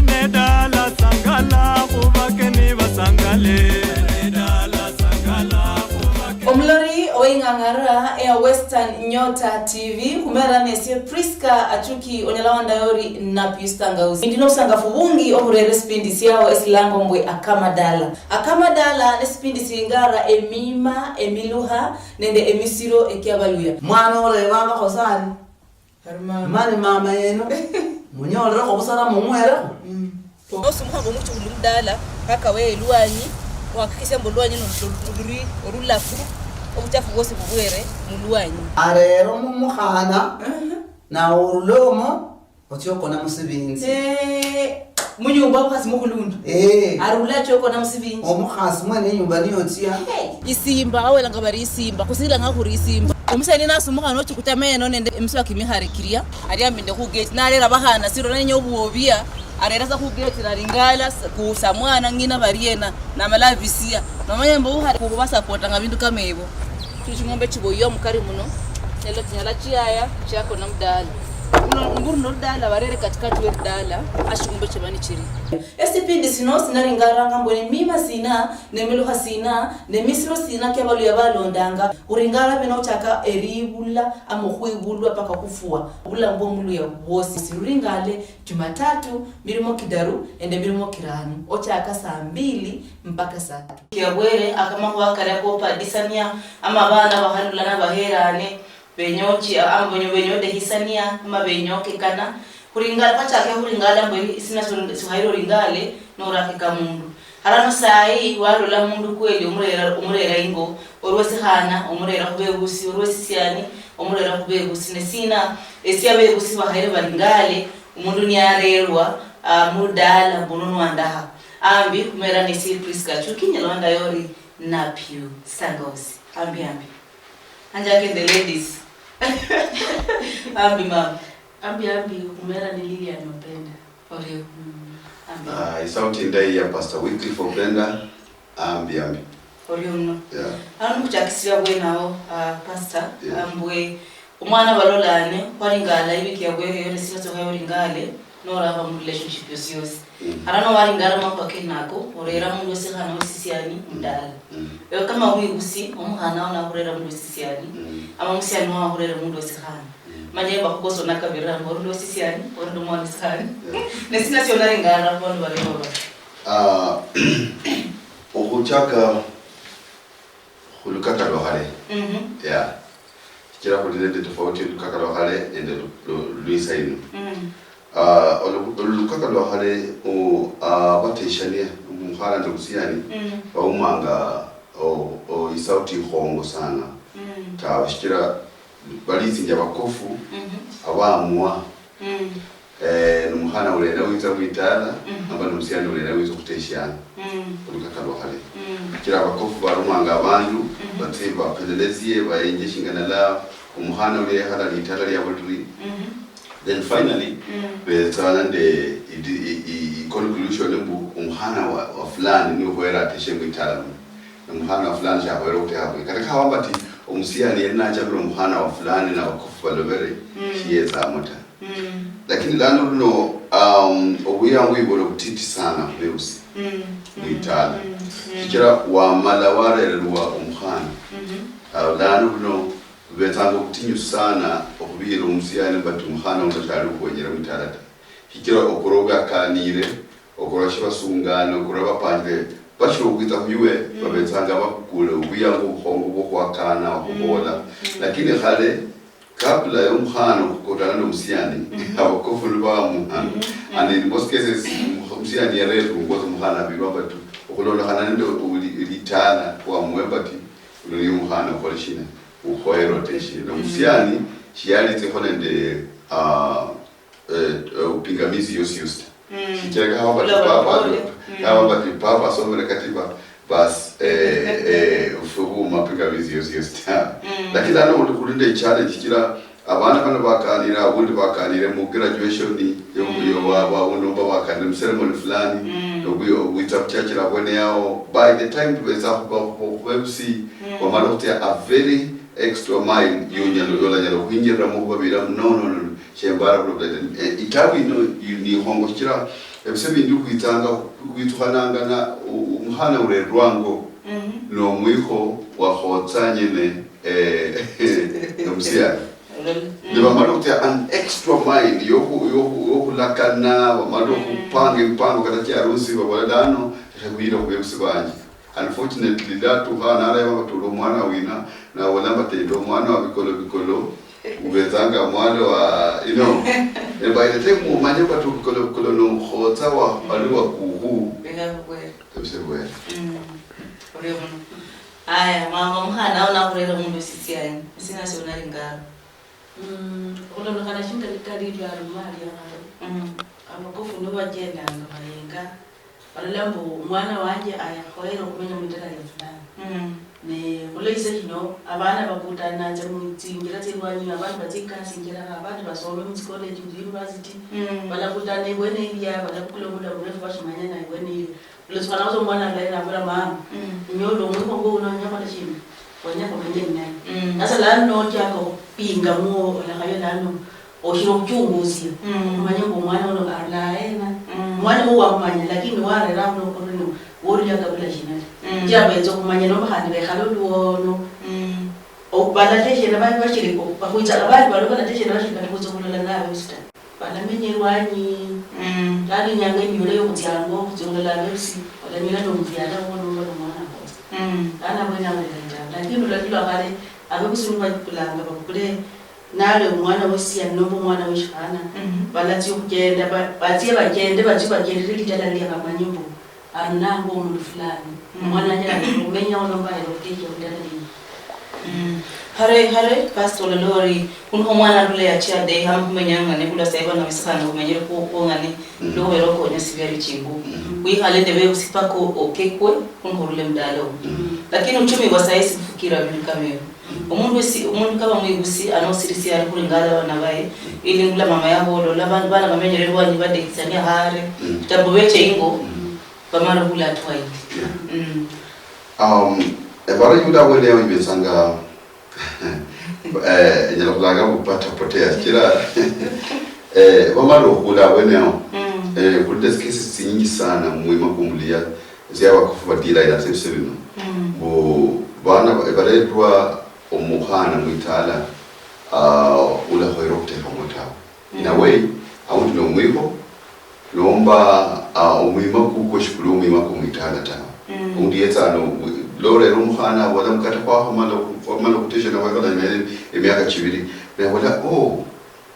mwene dala sangala kubakeni basangale. Omlori oingangara ya Western Nyota TV kumera nesi Priska achuki onyalawanda yori na pistangauzi ndino sangafu bungi oburere spindisi yao esilango mbwe akamadala nespindisi ngara emima emiluha nende emisiro ekiabaluya mwana ole baba khosani mani mama yeno munyole ko busara mumwera osumuha ngomuthi ulumdala kaka we luwanyi wakikise mbulwanyi noluri orulafu obuchafu bwose bubwere mulwanyi arero mumukhana na urulomo otyoko na musibinzi munyumba kwasi mukulundu arula choko na musibinzi omukhasi mwene nyumba niyo tia isimba awela ngabari isimba kusila ngakuri isimba omusani nasumuka no chikutameno nende emswa kimiharikiria ari ambinde ku gate nalera bahana siro nanyo buobia arerasa ku gate naringala ku samwana ngina bariena na malavisia namanya mbo hari ku basapota ngabindu kamebo tuchingombe chiboyo mukari muno nelo tinyala chiaya chako na mdala nguru no dala barere katikati we dala ashingombe chebani chiri esipindi sino sinaringara ngambone mima sina nemeluha sina nemisiro sina kebalu yabalondanga uringara beno chaka eribula amokhwibulwa paka kufua bula mbomulu ya bosi siringale Jumatatu milimo kidaru ende milimo kiranu ochaka saa 2 mpaka saa 3 yabwere akama kare ko padisania ama bana bahalulana baherane benyochi ambonyo benyode hisania ama benyoke kana kuringala pachake kuringala mbwe sina suhairo ringale norafika mundu harano sai walola mundu kweli umurera ingo orwese hana umurera kubegusi orwese siani umurera kubegusi nesina esia begusi bahaire baringale umundu nyarerwa mudala bununu andaha ambi kumera nesi Priska chukinya lwanda yori napio sangosi ambi anjake the ladies ambi kumera ni Lilian Mapenda orio sauti ndai ya Pastor Wycliffe Brenda ambi orio no anu kuchakisia bwenao pastor ambwe umwana balolane kwaringala ibiki yabwe yone sinato hayo ringale nora ba mu relationship yose harano waringala mapake nako orera mundu sekana osisiani ndala yo kama huyu usi umuhana ona horera mundu osisiani ama musiani wa horera mundu sekana manje bakugoso nakabira mundu osisiani ondo mwana sekana nesina siona ringala bondo balero okuchaka hulukaka lohale kira kulilende tofauti lukaka lohale ende luisa inu lukaka lohale bateshania umuhala ndokusiani baumanga isauti hongo sana tawashikira balizi nja bakofu abamwa numuhana ulenda wiza mwitala amba numusiani ulenda wiza kuteshana lukaka lohale kira bakofu barumanga abantu batsiba pedelezie bayenjeshingana la umuhana ule hala litala ya bodri then finally betana de conclusion mbu umuhana wa fulani ni uwera ateshengo itala umuhana wa fulani ja wera utahawe katika wambati umusiani yana jabro umuhana wa fulani na wakofu balobere shiyeza mota lakini lano no obuyangu ibolo kutiti sana beusi itala kira wa malaware lwa umuhana lano no betanga kutinyu sana okubira umusiani batu umuhana unatari kuonyera mutarata kira okoroga kanire okoroshi basungana okoraba panje basho kwita kuyiwe babetanga bakule ubuyangu hongo bokwakana okubola lakini khale kabla ya umuhana kukotana n'umusiani abakofulu ba umuhana and in most cases umusiani yaretu ngozo umuhana bibabatu okulola kana ndo ulitana kwa mwebati uli umuhana kolishina ukoero teshi umusiani shiali teholende upingamizi yosiyusta kikeka hawa bati papa somere katiba bas ufubu mapingamizi yosiyusta lakini ano kulinde challenge kira abana bana bakanira ubundi bakanire mu graduation yo wa unomba bakanire ceremony fulani yo witapchachira bone yao by the time tuweza kubebsi kwa malote a very extra mile yo nyalo yola nyalo hinjira mu babira no chembara problem itabu ino ni hongo kira ebise bindi kwitanga kwitukananga na umuhana ure rwango no mwiko wa khotsa nyene nomsia Niba madokutia an extra mind yoku lakana madoku pango katatia harusi baba dano takwira kubemsi banje. Unfortunately that tuhana ara baba tulo mwana wina na walamba tendo mwana wa bikolo ubezanga mwana wa by the time umanye kwa bikolo no khotsa wa aliwa kuhu tabsewe aya mama mhana ona kurera mundu sisiani sina sona lingaro Ulo kana shinda likaribu arumali amakofu ndo bagenda ngabayenga baralambo umwana wanje ayahoera kumenya mutara yafana ne uleise kino abana bakutana nje mutingira tirwanyi abantu batikasi ngira abantu basome mu college university balakutana ibone iliya balakulomuda murefu bashimanya na ibone iliya ulesifana uzo mwana la ina bora mama nyolo mwiko ngo unanyama la chini wanyako mwenye sasa lano jako pinga mo la kayo lano oshiro kuchunguzi manya ngo mwana ono arlaena mwana mo wamanya lakini wale rano kono wori ya kabla jina jaba ezo kumanya no bahandi be khalo luono o balateshe na bali bashiriko bakuita abali balokana teshe na bashirika kuzo kulola nawe usta balamenye rwanyi dali nyanga nyule yo kutiango kuzola besi wala nyula ndo mfiala wono mwana ana bwena mwenja lakini ulakilo akale abakusunwa kulanga bakule nale umwana wesiya nombo mwana weshana balati ukugenda batie bagende bagende litala liya kamanyimbo anango umuntu fulani mwana nyala umenya onomba lokeke undala ni hare pastor lori kunho mwana dule ya chia de hammenyanga ne kula saiba na misana umenyere ko ngani lo wero ko nyasibya chimbu wi hale de we usipako okekwe kunho rule mdalo lakini uchumi wa saisi kufikira vile kama umuntu kama mwigusi anosirisi ari kuringala bana bae ili ngula mama yabo lo labana bana bamenyere rwani bade tsanya hare tabobeche ingo bamara kula twai ebara yuda wele yibesanga nyala kulaga kupata potea kila bamara kula wele kudes cases nyingi sana muima kumulia zia wakufu badila ila sebino bo bana ebaletwa omukhana mwitala ula khoirote khomota in a way awundi no mwiko lomba umima kuko shikulu umima kumwitala ta undi yetsa no lore rumkhana wala mkata kwa hamala kutesha na wakala miaka 2 na wala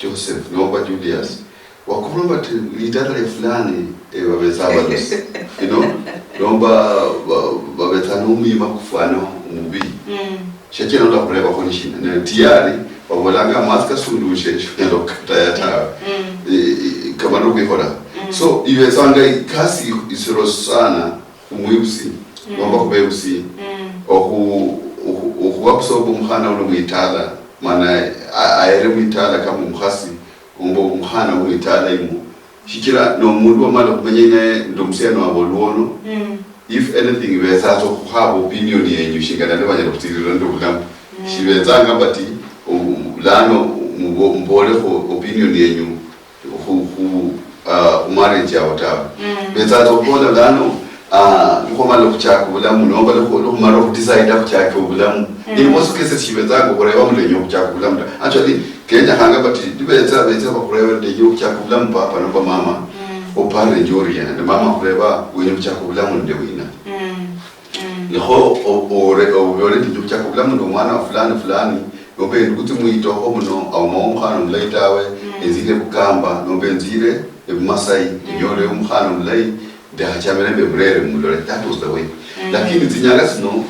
Joseph nomba Julius wakurumba lidala fulani babezabalos nomba babetanu umima kufano umubi shekina ndo kureba konishina na tiari babolanga maska suluhisho ndo katayata kama ndo kwikora so iwezanga kasi isiro sana umuyusi nomba kubeusi okuwapsobo mkhana ulo mwitala mana aere mwitala kama mkhasi umbo mkhana mwitala imu shikira no mundu wamala kumenyene ndo mseno aboluono if anything we start to have opinion yenyu shingana ne banyalo kutirira ndo kulam shibezanga bati lano mbole ko opinion yenyu marriage awata beza to kola lano ngoma lo kuchaka bulamu nomba lo maro decide kuchaka bulamu ni most cases shibezanga kureba mu lenyo kuchaka bulamu actually Kenya hanga bati dibeza bakureba de yo kuchaka bulamu papa no mama opare njori na mama kureba wenye kuchaka bulamu nde wina Leho ore ndi kuchaka bulamu ndo mwana fulani nombe ndukuti muito homuno au mkhana mlaitawe ezile bukamba nombe nzire ebumasai nyore umkhana mlai ndachamene bebrere mulore that was the way lakini zinyanga sino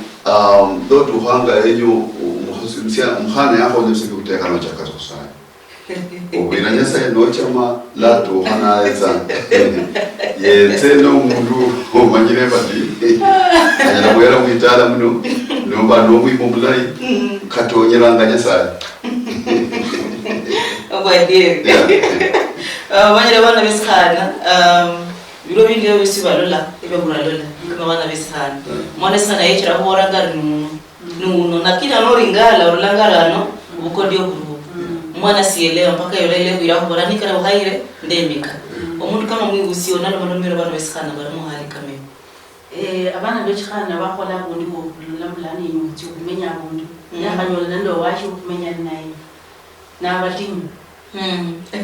do tuhanga enyo mkhana yako nsimbi kuteka no chakazo sana obina nyasa no chama la tuhana eza yeteno mundu omanyire bati anyala bwera mwitala muno nomba no mwimulai katonyeranga nyasa obadire banyere bana beskhana biro bindi besibalola ibeguralola kama bana beskhana mone sana yechira hora ngari nuno nakina no ringala orulangala no ukodio guru mwana sielewa mpaka yole ile kuira kubara nikara uhaire ndemika omuntu kama mwi usiona no manomero bano besikana bari mu hali kamwe abana bechikana bakhola kundi ko lamulani nyuthi kumenya abantu yakanyola ndo washo kumenya naye n'abatinyu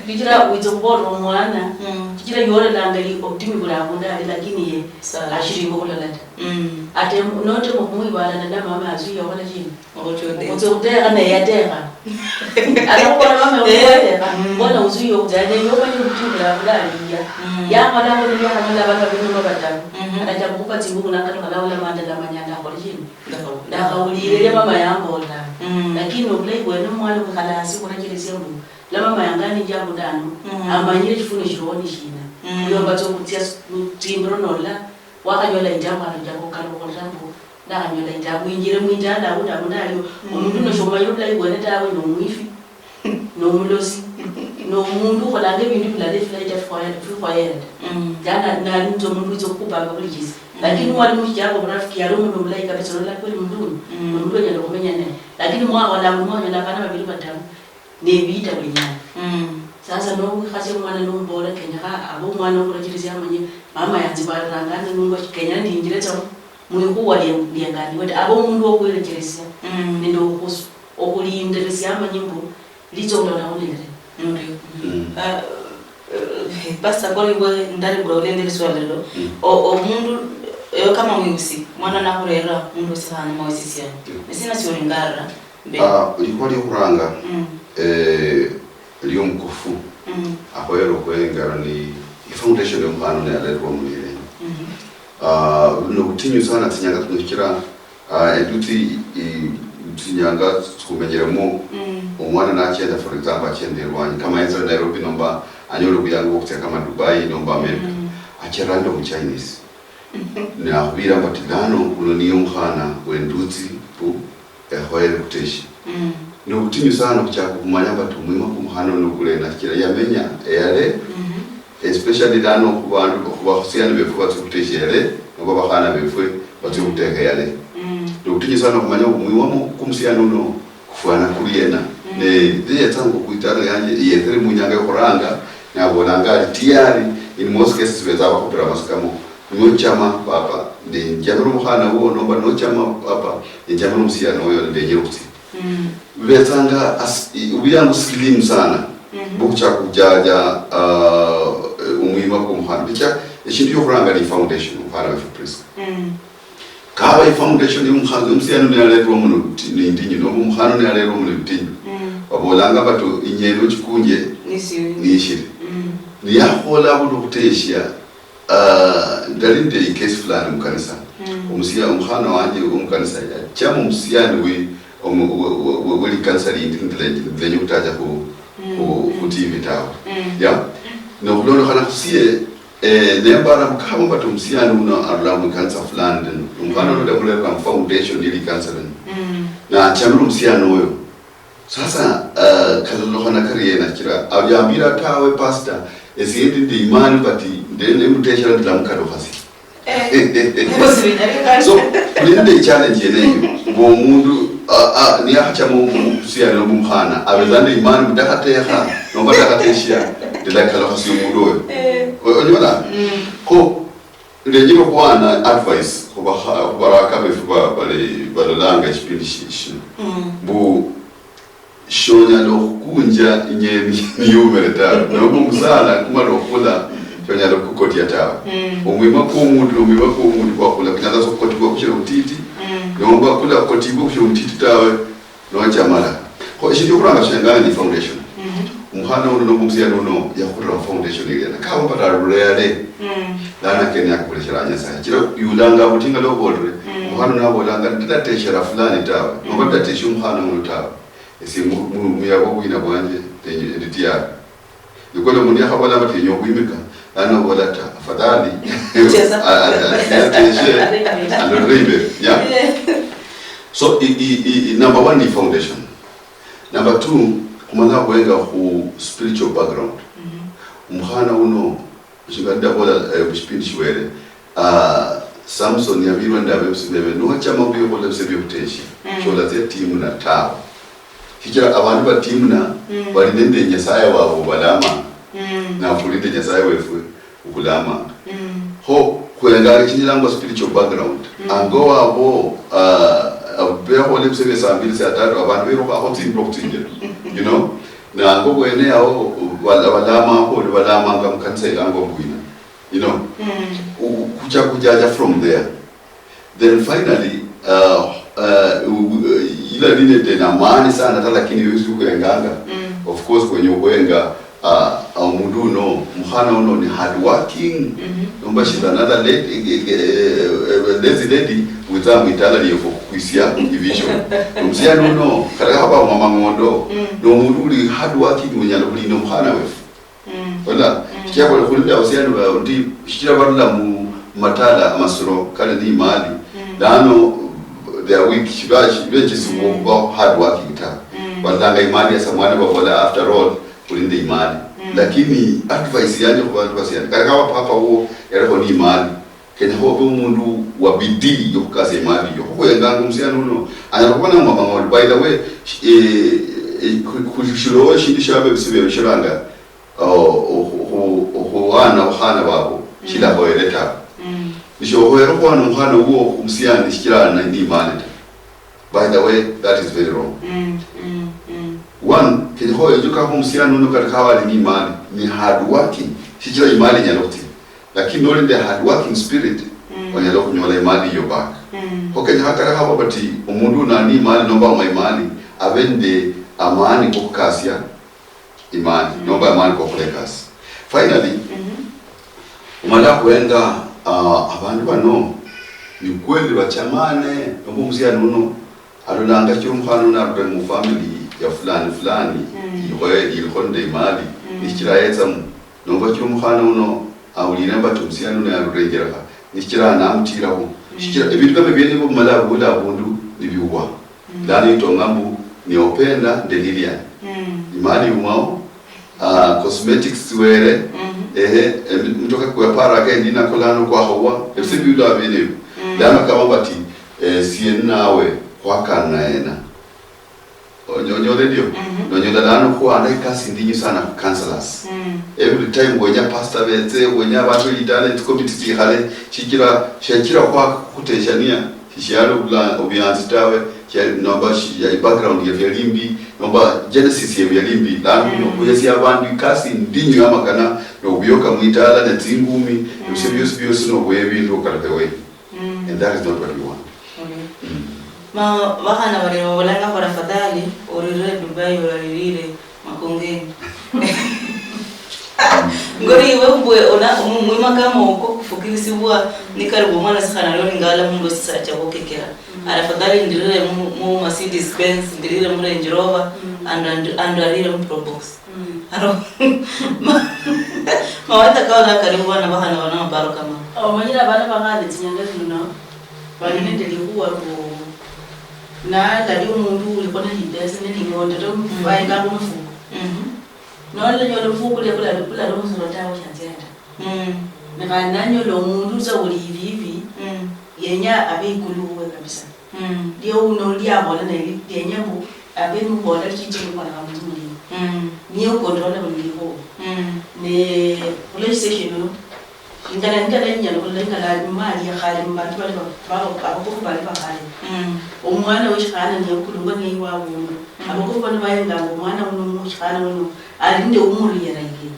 kijira wizobora omwana kijira yore langali optimi kulakunda lakini ye ashiriko kulalata ate note mukumuibala na mama azuya wala chini otodera na yatera alakora mama yatera bona uzuyo kujane yobanye kutibula bulaliya yamala ko yahamala bana bino batabu ataja kukupa tibuku nakatoka laula manda la manyanda kwa chini ndakaulire mama yangu onda lakini okulai kwene mwana kukala siku nakilisia mu la mama yangani njabo dano amanyire chifune chironi china yo bato kutia timbro nola wakanyola njabo anojako kaloko jambo ndakanyola njabo injire mwinjala uda munali umuntu no shoma yobla igwene tawe no mwifi no mulosi no mundu kolange bintu bilale flight fire jana na nto mundu zokuba ngakulijisi lakini wali mujako rafiki yalo mundu mlaika besola kweli mundu mundu yalo kumenya naye lakini mwa wala mmoja na kana babili batamu nebita kulinyana sasa no khase mwana no mbola Kenya abo mwana okurajiriza amanye mama yanzi barangana nungo Kenya ndinjire tsa mwiku wali ndiyangani wete abo mundu okwerejereza nendo okusu okulindereza amanye mbo lizo ndo naonere basta koli bwe ndari bro lendereza lelo o mundu kama mwiusi mwana nakurera mundu sana mawasisi yani sina sio ngara ilikuwa kuranga liyo mkufu akoyero kwengara ni foundation y'umwana ne alero mulire no gutinyu sana tinyanga tunukira eduti tinyanga kumenyeramo umwana nakenda for example akenderwanye kama yenza Nairobi nomba anyolo kuyango kutya kama Dubai nomba America acherando mu Chinese na kubira batilano kuno niyo mkhana wenduti pu ehoyere kuteshi no gutinyu sana kuchaka kumanya batu mwima kumhano no kulena kira yamenya yale especially dano kubantu kubahusiana befuba tukuteshi yale no bahana befwe batukuteka yale no gutinyu sana kumanya mwima kumsiano no kufana kuliyena ne diye tango kuitara yanje yetere munyanga yokoranga nabonanga tiari in most cases vezaba kupira maskamo no chama papa de njamuru muhana wo nomba no chama papa njamuru msiano yo de nyeruti vetanga uyangu slim sana bucha kujaja umwima ko muhana bicha ishindu yokuranga ni foundation para of priest kaba I foundation y'umuhanzi msiano ne alero mu ndinyi no muhana ne alero mu ndinyi wabolanga bato inyero chikunje nishiri ni yahola budo kuteshia dalinde ikesi fulani mukanisa umusiya umuhana wanje umukanisa ya chama musiyani we wali kansari ndinye kutaja ku TV tawo ya no kulono kana kusiye nembara mukama bato musiyani uno arlamu kansa fulani umuhana ndo mulera foundation ili kansari na chama musiyani oyo sasa kalolo kana kariyena kira abyambira tawe pastor esindi ndi imani bati ndene muteshera ndamukado fasi so kulinde challenge yeneyo bo mundu ni acha mu siya no mkhana abezande imani mudakateha no badakateshia ndela kala fasi umudoyo onyona ko ndejiro kwana advice ko baraka befuba balanga expedition bu shonya lo kunja inyeni niyomereta no musala kuma lo kula shonya lo kukoti yatawa umwima ko umuntu kwa kula kinaza sokoti kwa kushira utiti no kula koti kwa kushira utiti tawe no chamala ko ishindi kuranga shengana ni foundation umuhana uno no mumsiya no yakura foundation ile na kaba pata rurele lana kenya kukulishira nyasa kira yulanga butinga lo bodre umuhana na bolanga nditateshera fulani tawe no batatesha umuhana uno tawe esi muyabo kuina bwanje nditiya nikole mundi akabala bati nyokwimika ana bolata afadhali yeah so number 1 ni foundation, number 2 kumana kwenga ku spiritual background umuhana uno shinganda bola bishipindi shwere Samson yabirwa ndabe usibebe no chama kuyo bola usibebe uteshi shola ze timu na tawo Hikira abantu batimna bali nende nyasaye wabo balama na kulinde nyasaye wefu ukulama ho kuenga kinyilango spiritual background ango wabo beho lepsebe sambili satatu abantu bero ba hot in property you know na ango kwene yao balama ho balama ngamkansela ango bwina you know kujaja from there. Then finally ila dine tena maani sana hata lakini yusu kuenganga of course kwenye kuenga mundu no muhana uno ni hard working nomba she's another lazy lady without mitala liyo kuisia division msiano uno katika hapa mama ngondo no mundu li hard working mwenye alibuli no muhana wefu wala kia kwa kulinda usiano ndi shikira barula mu matala masuro kale ni mali dano they are weak shibashi just about hard working ta wala imani ya samwana wala after all kulinde imani lakini advice yangu kwa watu wasiani kama papa huo yako ni imani kenya huo mundu wa bidii yokaze imani yoko yengangu msiano uno anakuwa na mama ngol by the way kushiro shindisha babe sibe shiranga wana uhana babo shida hoeleta nisho hoero kwa uhana huo umsiani shikirana ni imani. By the way, that is very wrong. One, kwenye hoyo juka humsiano nuka kawa ni imani ni hard working. Shikira imani nyaloti. Lakini noli the hard working spirit wanyaloku nyola imani yobak. Hoke nyakara hawa bati umundu na ni imani nomba uma imani avende amani kukasia imani nomba amani kukulekasi. Finally, umala kuenga abantu bano ni kweli bachamane nomba umsiano uno alolanga cyumkhano na mu family ya fulani iwe ilkhonde imali nikira yetsa nomba cyumkhano uno awulina batumsiano na yarurengera nikira namtiraho shikira ibintu kama bene bo mala bula bundu nibiwa dani to ngambu ni openda ndelilia imali umao cosmetics were mtoka kwa para ke ndina kolano kwa hawa efsibula bene dana kama bati sienawe waka naena onyo radio onyo dalano ko anaikasi ndinyi sana counselors every time gonya pastor betse gonya abantu talent community hale shikira kwa kuteshania shishalo bla obianzi tawe nomba ya background ya limbi nomba genesis ya limbi lanu no kuyesi abantu kasi ndinyi amakana no byoka mwitala na tingumi usebiyos no webi ndo kalpewe and that is not what we want. Bahana wale walanga kwa rafadhali orire Dubai orire makongeni ngori wewe ona mwima kama uko kufukiri sibwa nikaribu mwana sana leo ngala mungu sasa cha kokekera arafadhali ndirire mu Mercedes Benz ndirire mu Range Rover and arire mu Probox aro mawata kaona karibu wana bahana wana baro kama manyira bana bangale tinyanga tuno bali ndelikuwa ko na ndali umuntu ulikuwa na hidesi ningona ndo vaenga kumfuko nole nyolo mfuko le kula lo muzota wa chanzenda nanyo lo muntu za uli hivi yenya abikuluwe kabisa ndio unolia bona na yenya mu abenu bona kichini kwa na mtu mwingine niyo control mliho ne police station ingana nyalo kulengala imali ya khali mbantu bali abakubali bakhali umwana weshikana ngiyokulunga ngiyiwa buntu abakubani bayenga umwana unomushikana uno alinde umuri yerayike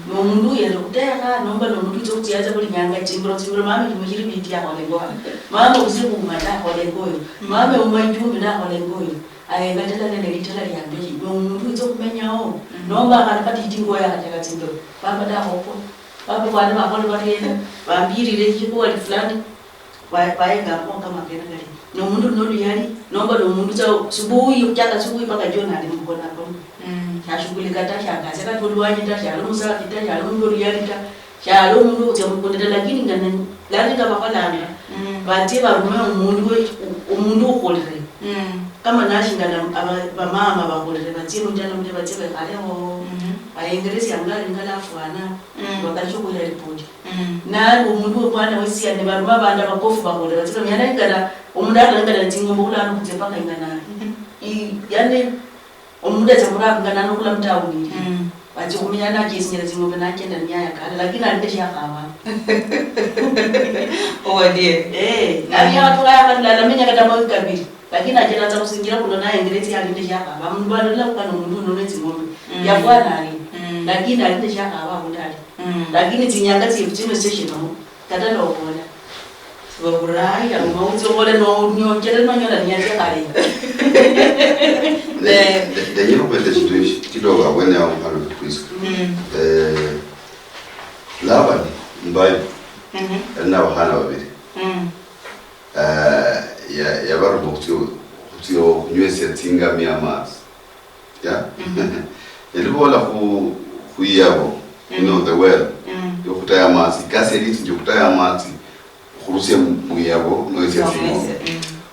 no mundu yenda kuteka nomba no mundu tsokuyaza kuli nyanga chimbro mama kimujiri biti ya holengo mama usiku kumata holengo mama umanjumi na holengo ayenga tata nene litala yambeji no mundu tsokumenyao nomba akapati tingo ya kataka tindo baba da hopo baba bwana bakole batena bambirire chikuwa fulani bayenga kama kena no mundu no yali nomba no mundu tsa subuhi ukaka subuhi paka jona ali mbona hapo nashughulika tashaka sasa tolwaje tashaka musa tashaka mundu yali shalo mundu tsemukondela lakini ngana lani kama kolanga bati barume umundu ukolere kama nashingana abamama bakolere bati mujana muje bati bekaleho ayengerezi angala ngala afwana bakachukula report na umundu bwana wesi ane baruma banda bakofu bakolere bati myana ngala umundu ngala tingombo kulana kutepaka ingana yani omuda zamura ngana no kula mtauni bachi kumenya na jisinyira zingombe na kenda nyaya kale lakini alinde shakawa owadie nani watu kaya kana menya kata mwa kabiri lakini ajira za kusingira kulo na ingreti alinde shakawa mbalo la kana mundu no nezi ngombe ya bwana ali lakini alinde shakawa mundali lakini tinyanga tifutime station no kata ndo bona Baburai yang mau coba no nyonjel no nyola nyanja kali. Dan yero pete situation kidogo abwene au mpano tukwizo. Laban mbaye. Na bahana babiri. Ya baro bokutio nywese tinga miamas. Ya. Yelibola ku yabo. You know the well. Yokutaya masi kasi eliti yokutaya masi. Kurusia muyabo no esiyimo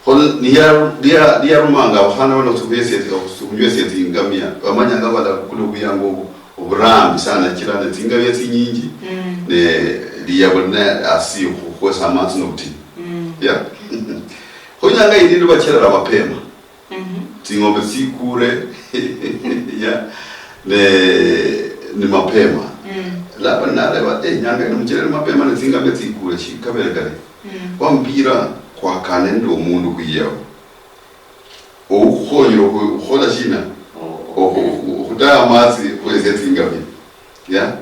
hol dia rumanga bahana wala tubese tukunywese tingamia bamanya ngabala kulukuyango obrambi sana kirane tingamia tinyingi ne liyabo na asi kukosa amanzi nokuti ya honyanga idindu bakira mapema tingombe sikure ya ne mapema lapa nalewa nyanga nomchele mapema nezingambe tsikule chikabele kale kwambira kwa kanendo umundu kuyeho okhonyero ukhola shina ukutaya amazi kweze tsingambe ya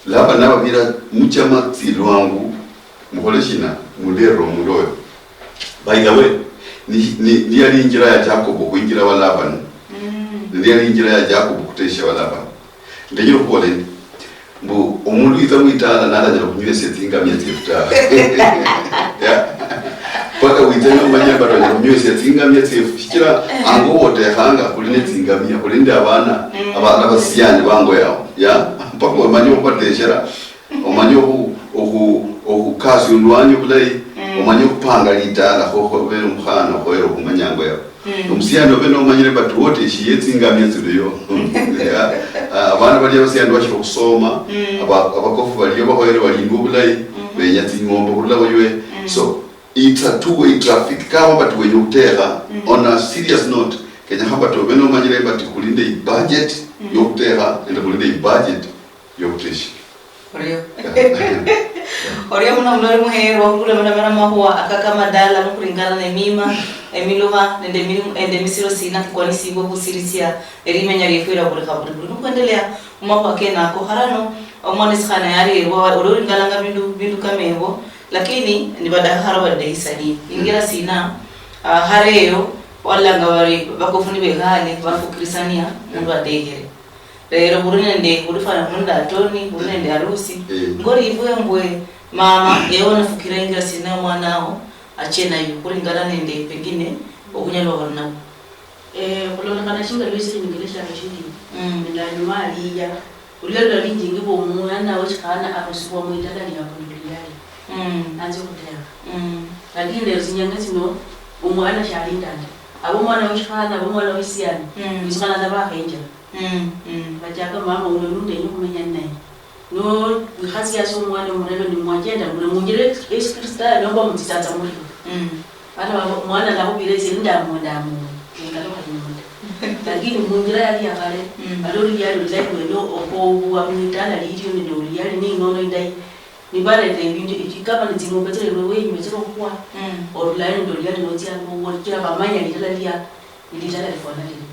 lapa nababira muchama tsilwangu mukhole shina mulero muloyo by the way ni yali injira ya Jacob kuinjira wa Laban ni yali injira ya Jacob kutesha wa Laban ndejiro kole mbu omundu itamwitana nalajala kunywese tingamia tifuta ya paka witana manya bato kunywese tingamia tifuta ango wote hanga kuline tingamia kulinde abana abasiyane bango yao ya paka manyo kwateshera omanyo okukazi ulwanyo kulai omanyo kupanga litala koko bero mkhana koero kumanyango yao omusiyano beno manyire batu wote shiyetingamia tiyo abana bali abasiyano bashaka kusoma abakofu bali bahoyere bali ngobulai benyati ngombe kulabo ywe so it's a two-way traffic kama batu wenye utera on a serious note kenya haba to beno manyire batu kulinde budget yokutera ende kulinde budget yokuteshi Oria muna mlori muhero kule mwana mahua akaka madala mukuringana na mima emiluha ende misiro sina kwani sibo kusirisia erimenya rikwira kureka buri kuendelea umapa kena ko harano omone sana yari orori ngalanga bindu kamebo lakini ni bada haraba de isani ingira sina hareyo wala ngawari bakofuni begale bakukrisania mundu adehere Pero burunende burufana munda toni burunende harusi ngori ivuye mbwe mama yeona fukira ingira sina mwanao achena yukuri ngara nende pengine okunyalo wana kulona kana shinga lwisi ningelesha rashidi ndani mali ya ulelo lingi ngibo mwana wachikana arusiwa mwitala ya kunduliyai anze kutera lakini leo zinyangezi no umwana shalindana abo mwana wachikana abo mwana wisiyani wizikana zaba henja bajaka mama unonunde nyokumenya naye no bihasi yaso mwana murebe ni mwagenda mungira Yesu Kristo nomba mutitata muri bana mwana la kubireze ndamu ngalo kanyumba lakini mungira yali yakale alori yali like no okobuwa mwitala liyo ni ndori yali ni ngono indai ni bale de bintu ikikaba ni zingombe tele wewe imetero kwa online ndori yali no tia ngo kira bamanya litala lia litala lifona lile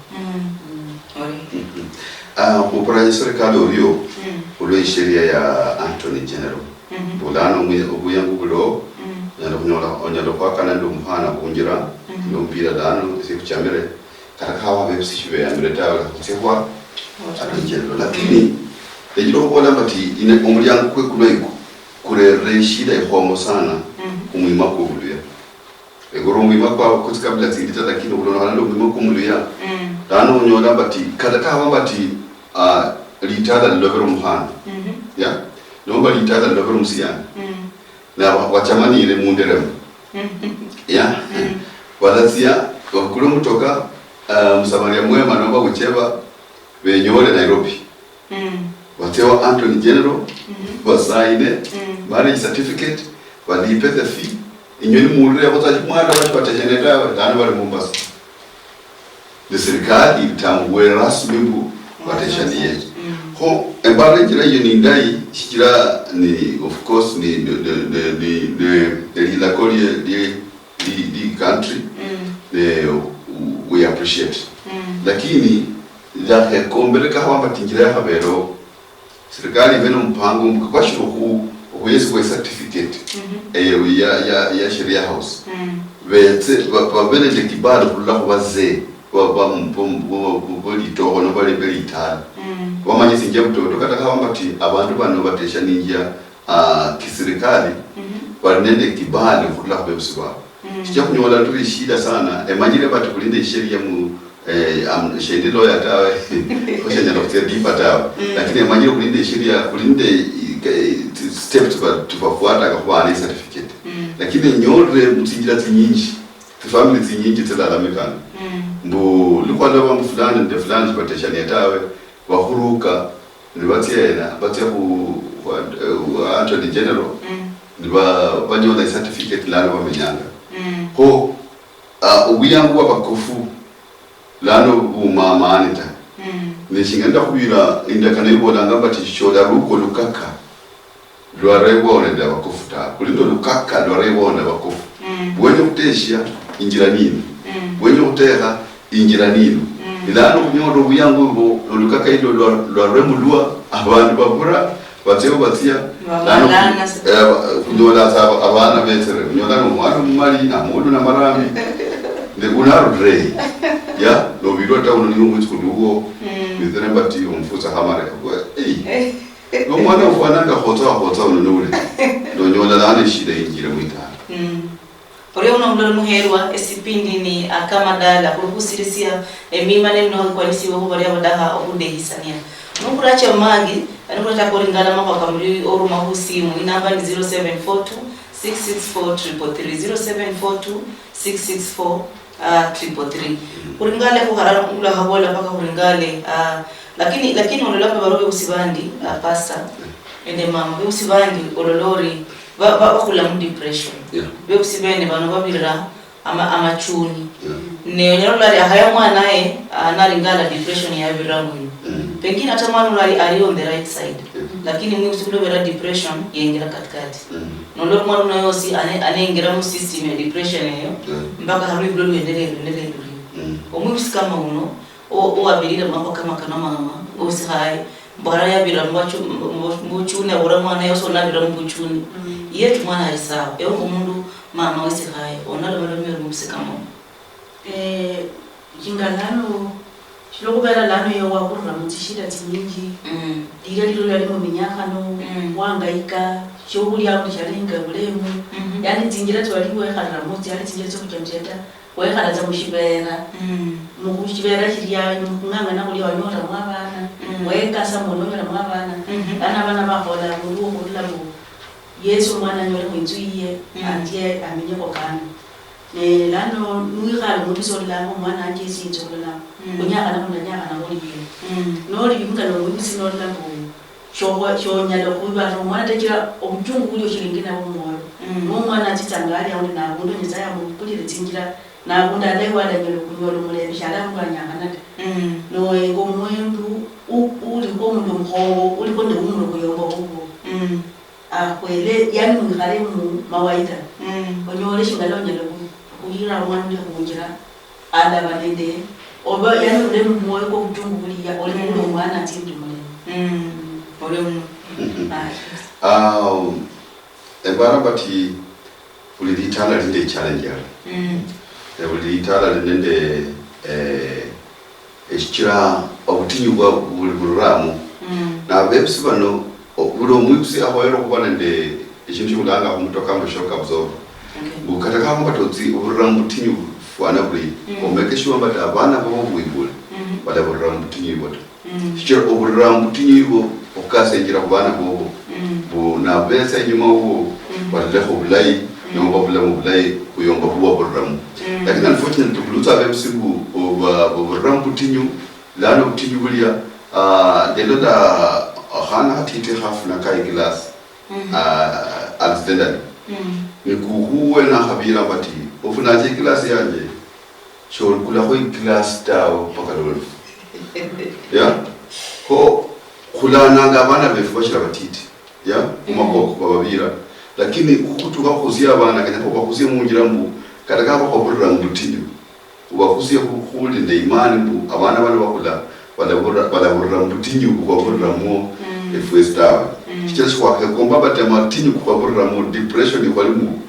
Kupuranya serikali urio ulwe sheria ya Anthony General bulano ubuyangu bulo nyalo kunyola onyalo kwa kana ndo mhana kunjira ndo mpira dano sikuchamire karakawa bebsishwe ya mretawa kusekwa Anthony General lakini ejiro kola bati ine omulyango kwe kulweko kurere shida ihomo sana umwima kubuluya egoro umwima kwa kutikabila tindita lakini ulono halando umwima kumuluya dano nyola bati karakawa bati litada lobero muhana ya nomba litada lobero musiyana na wachamani ile munderemo ya walasia wakulu mutoka Msamaria mwema nomba ucheba benyole Nairobi watewa Anthony General wasaine marriage certificate walipe the fee inyoni mulire wataji mwana watu watejeneta dano wale Mombasa ni serikali itambue rasmi mbu wateshanie ho embara njira hiyo ni ndai shikira ni of course ni la kolie the country we appreciate lakini ya hekombeleka hamba tingira habero serikali veno mpango kwa shuru huwezi kwa certificate ya sheria house vete babene de kibalo kula baze ba mpombo litoko no bale beli itala wamanye sinje mtoto kata kamba ti abantu bano batesha ninja kiserikali banende kibalo kula bebuswa kijya kunyola turi shida sana emanyire bati kulinde sheria mu shendilo ya tawe kwa shenya naftia dipa tawe lakini emanyire kulinde sheria kulinde steps tufafuata kwa ani certificate lakini nyore mtingira zinyinji family zinyinji telalamikana mbu likuwa ndaba mfulani nde fulani bateshani yatawe wahuruka nibatiena batia ku Attorney General niba banyola certificate lalo bamenyanga ko ubuyangu abakofu lano umama anita nishingenda kubira indakana ibodanga bati shoda ruko lukaka lwarebona ndabakofuta kulindo lukaka lwarebona bakofu bwenye kuteshia injira nini bwenye kuteha injira nini ilano kunyodo buyangu bo lukaka ido lwaremulwa abantu bakura bateo batia lano kunyoda saba abana betere kunyoda no mwana mumali na modu na marami de unaro rei ya no biro ta uno niyo mwitsu kudugo bizere bati umfuza hamare kwa no mwana ufananga hota uno nure no nyoda lana shida injira mwita Oreo na mlo muherwa esipindi ni akama dala kuruhusirisia emimane no kwa nisi wo bari abadaha obude hisania nukuracha magi anukuracha koringala mako kamuli oru mahusi mu inamba ni 0742 664 664 333 kuringale ko harara kula habola paka kuringale lakini ololapo barobe usibandi pasta ende mama usibandi ololori bakula mu depression bekusibene bano babira amachuni ne nyalo lari ahaya mwana naye analingala depression ya biramu pengine hata mwana ari on the right side lakini mimi usikulo bera depression yengira katikati noloro mwana nayo si anengira mu system ya depression hiyo mpaka haru iblo endelee omwisi kama uno o abirira mambo kama kana mama usihai bara ya bira mbuchuni abura mwana yoso na bira mbuchuni yetu mwana ari sawa ero umundu mama usihai onalo malomero mubsikamo jingalano shilokubera lano yo wakurura mutishida tinyingi dira lilo yali mu minyakano wangaika shobuli yawo shalenga bulemu yani tingira twaliwe khala muti yani tingira cyo kujamjeta we khala za mushibera mu kushibera kiriya nganga na kuli wanyora mwabana we kasa mononyora mwabana ana bana bahola bulu kulabo Yesu mwana nyore kwinzuiye antie amenye kokana ne lano nuikhala mubiso lango mwana anje sinzola kunyaka na kunyaka na ngoli biyo noli bimka no mubisi no lango shonya lo kuba no mwana tekira omchungu kuli oshilingina wo moyo mwana atitangali awu na kundo nyizaya mu kuli retingira na kunda lewa da nyolo kunyolo mule bishala ngwanya kanata no ngo mwendu uli ko mundu mkhongo uli ko nde umulo kuyomba huko kwele yani ngale mu mawaida onyole shingalo nyalo kuyira mwande kunjira ala balende oba yani ule moyo ko kutungu kuliya ole mu mwana tindi mule ole mu ebara bati ulitala linde challenge ulitala linde eshira obutinyu bwa buluramu na bebsi bano bulo mwisi ahoyero kubana nde ikintu kulanga kumutoka mu shock absorb bukata kama batotsi uburamutinyu fwana buri omeke shuwa bata abana bo bwibule bala buramutinyu boto shira uburamutinyu bo okasengira kubana bo bo na besa nyuma wo bala ho bulai no babula mu bulai kuyomba buwa buramu lakini unfortunately buluta bebsi bu uburamutinyu lano mutinyu bulia delo da hana hatiti hafuna kai glass alexander ni kuhuwe na habira bati ofuna je glass yaje shol kula ko class tao pakalolo ya ko kula nanga bana befosha batiti ya umako bababira lakini kutuka kuzia bana kanya ko bakuzia mungira mbu kataka ko burra ngutini ubakuzia kukuli nde imani mbu abana bana bakula bala burra ngutini ko burra mu efwesta kichesha kwa komba batema tinyu ko burra mu depression ikwalimu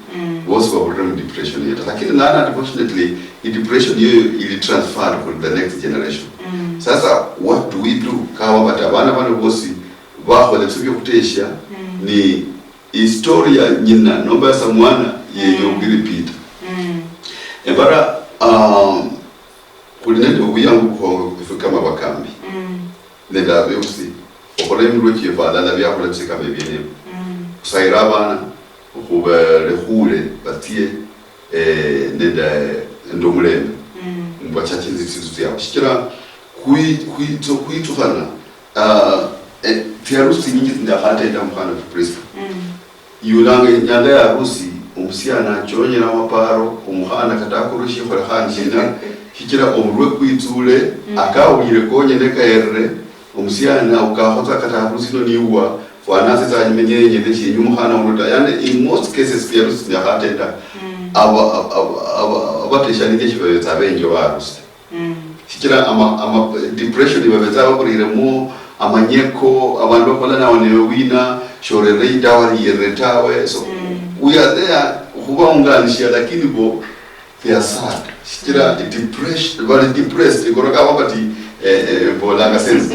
was for depression yet lakini nana unfortunately the depression you transfer for the next generation sasa what do we do kawa batabana bana bosi baho letsubiye kutesha ni historia nyina nomba sa mwana yeyo repeat ebara kulinende uyangu ko kama bakambi nenda byosi okole mruki bala la bya kole tsika bebene kusaira bana kuba lehule batie nenda ndomuleme mbacha chinzitizo ya shikira kuitufana tiarusi nyingi zindahata enda mfano kuprisa yulange nyanda ya rusi umusiana chonye na maparo umuhana katakurushi kwa hanjina shikira omurwe kuitule akawire konye neka erre umusiana ukahota katakurusi no niwa fanazi za nyenye ndeshi nyumuhana unuta yani in most cases tiarusi zindahata enda abateshanike chibayo zabenjo barusi shikira ama depression ibabeza bakurire mu amanyeko abantu bakola na wina shorere idawari yeretawe so we are there kuba unganisha lakini bo they are sad shikira depression very depressed ikoroka wakati bolanga sense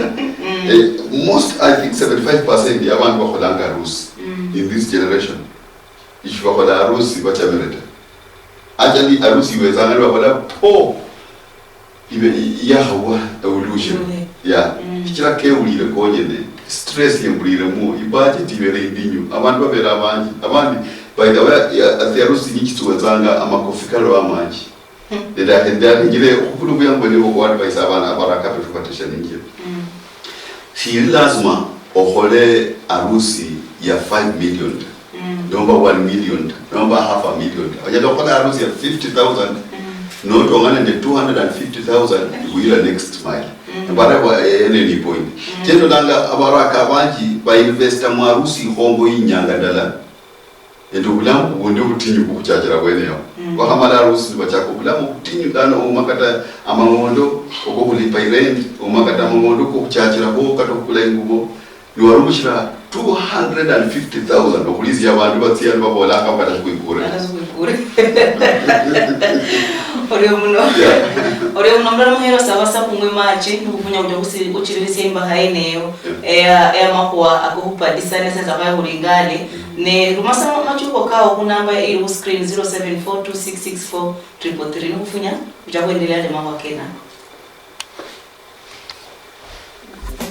most I think 75% ya abantu bakolanga rusi in this generation ishi bakola rusi bachamereta ajali arusi wezana bakola po ibe yahawa evolution ya kira ke ulire konyene stress yemburire mu ibudget ibere indinyu abantu babera abandi by the way atyarusi nyikituwezanga amakofikalo amanji ndenda ngire ukulu byango ne ko advice abana baraka pefukatisha ningi si lazima ohole arusi ya 5 million number 1 million number half a million wajado kola arusi ya 50,000 no to ngane de 250,000 wila next mile bara wa any point tendo langa abaraka banji ba investor mu arusi hombo yinyanga dala endo bulam ubundi butinyu kukuchajira bweneyo bahamala arusi bachako bulam butinyu dana umakata amangondo okulipa rent umakata amangondo kukuchajira bo katokula ngubo niwarushira 250,000 okulizi abantu batsiya babola akabata kuikure Ore unomra muhero sawasa kumwe machi nukufunya uja uchirivise imba haineyo ea makuwa akuhupa disane sasa kaya huringale ne rumasa machuko kao kunamba ilu screen 0742664333 nukufunya uja kuendelea lema wakena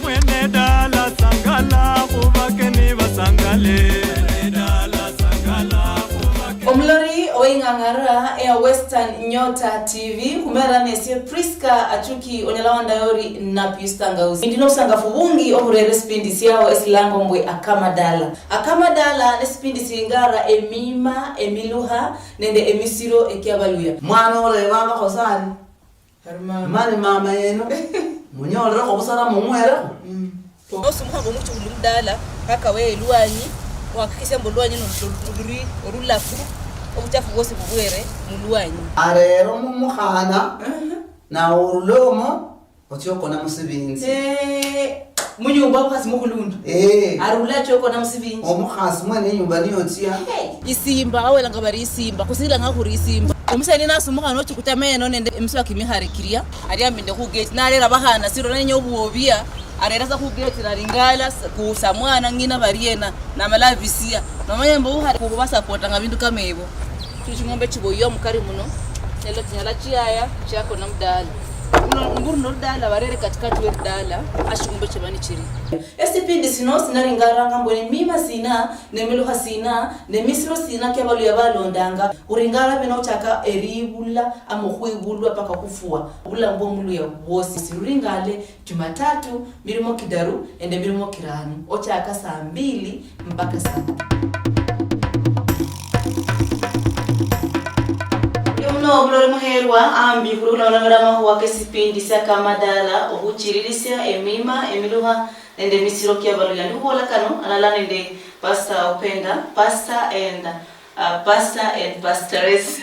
mwene dala sangala kubakeni basangale dala sangala Omlori oingangara ya Western Nyota TV kumera nesi Priska achuki onyalawanda yori na pistangauzi ndino usangafu bungi ohurere spindi siyawo esilango mbwe akamadala nesipindi singara emima emiluha nende emisiro ekiabaluya mwana ole baba khosani mani mama yeno munyolera khobusara mumwera osumuhango muchu ulumdala kaka we luanyi wakikisha mbulwanyi noluri orulafu obuchafu bwose bubwere mulwanyi arero mumukhana na urulomo otyokona musibinzi munyumba omukhasi mukhulundu arula chokona musibinzi omukhasi mwene nyumba niyotia isimba awelanga bari isimba kusila ngakhuri isimba omusani nasumukhana ochikutameno nende emiswa kimiharikiria ariambinde khugate nalera bahana siro nenyo obuobia arerasa khugate naringala kusamwana ngina bariena namalavisia nomanyembo uhari kuba support ngabindu kamebo tuchingombe chiboyo mukari muno lelo tinyala chiaya chako na mdala nguru no dala barere katikati we dala ashingombe chebani chiri esipindi sino sinaringara ngambone mima sina nemiluha sina nemisiro sina kebalu yabalondanga uringara beno chaka eribula amokhwibulwa paka kufua ulambo mulu ya bosi siruringale Jumatatu milimo kidaru ende milimo kiranu ochaka saa 2 mpaka saa no bulori muherwa ambi kululonamira mahuwa kesipindi sakamadala ohuchiririsya emima emiluha nende misiro kya baluya ndihola kano alala nende Pastor Upenda, Pastor and Pastoress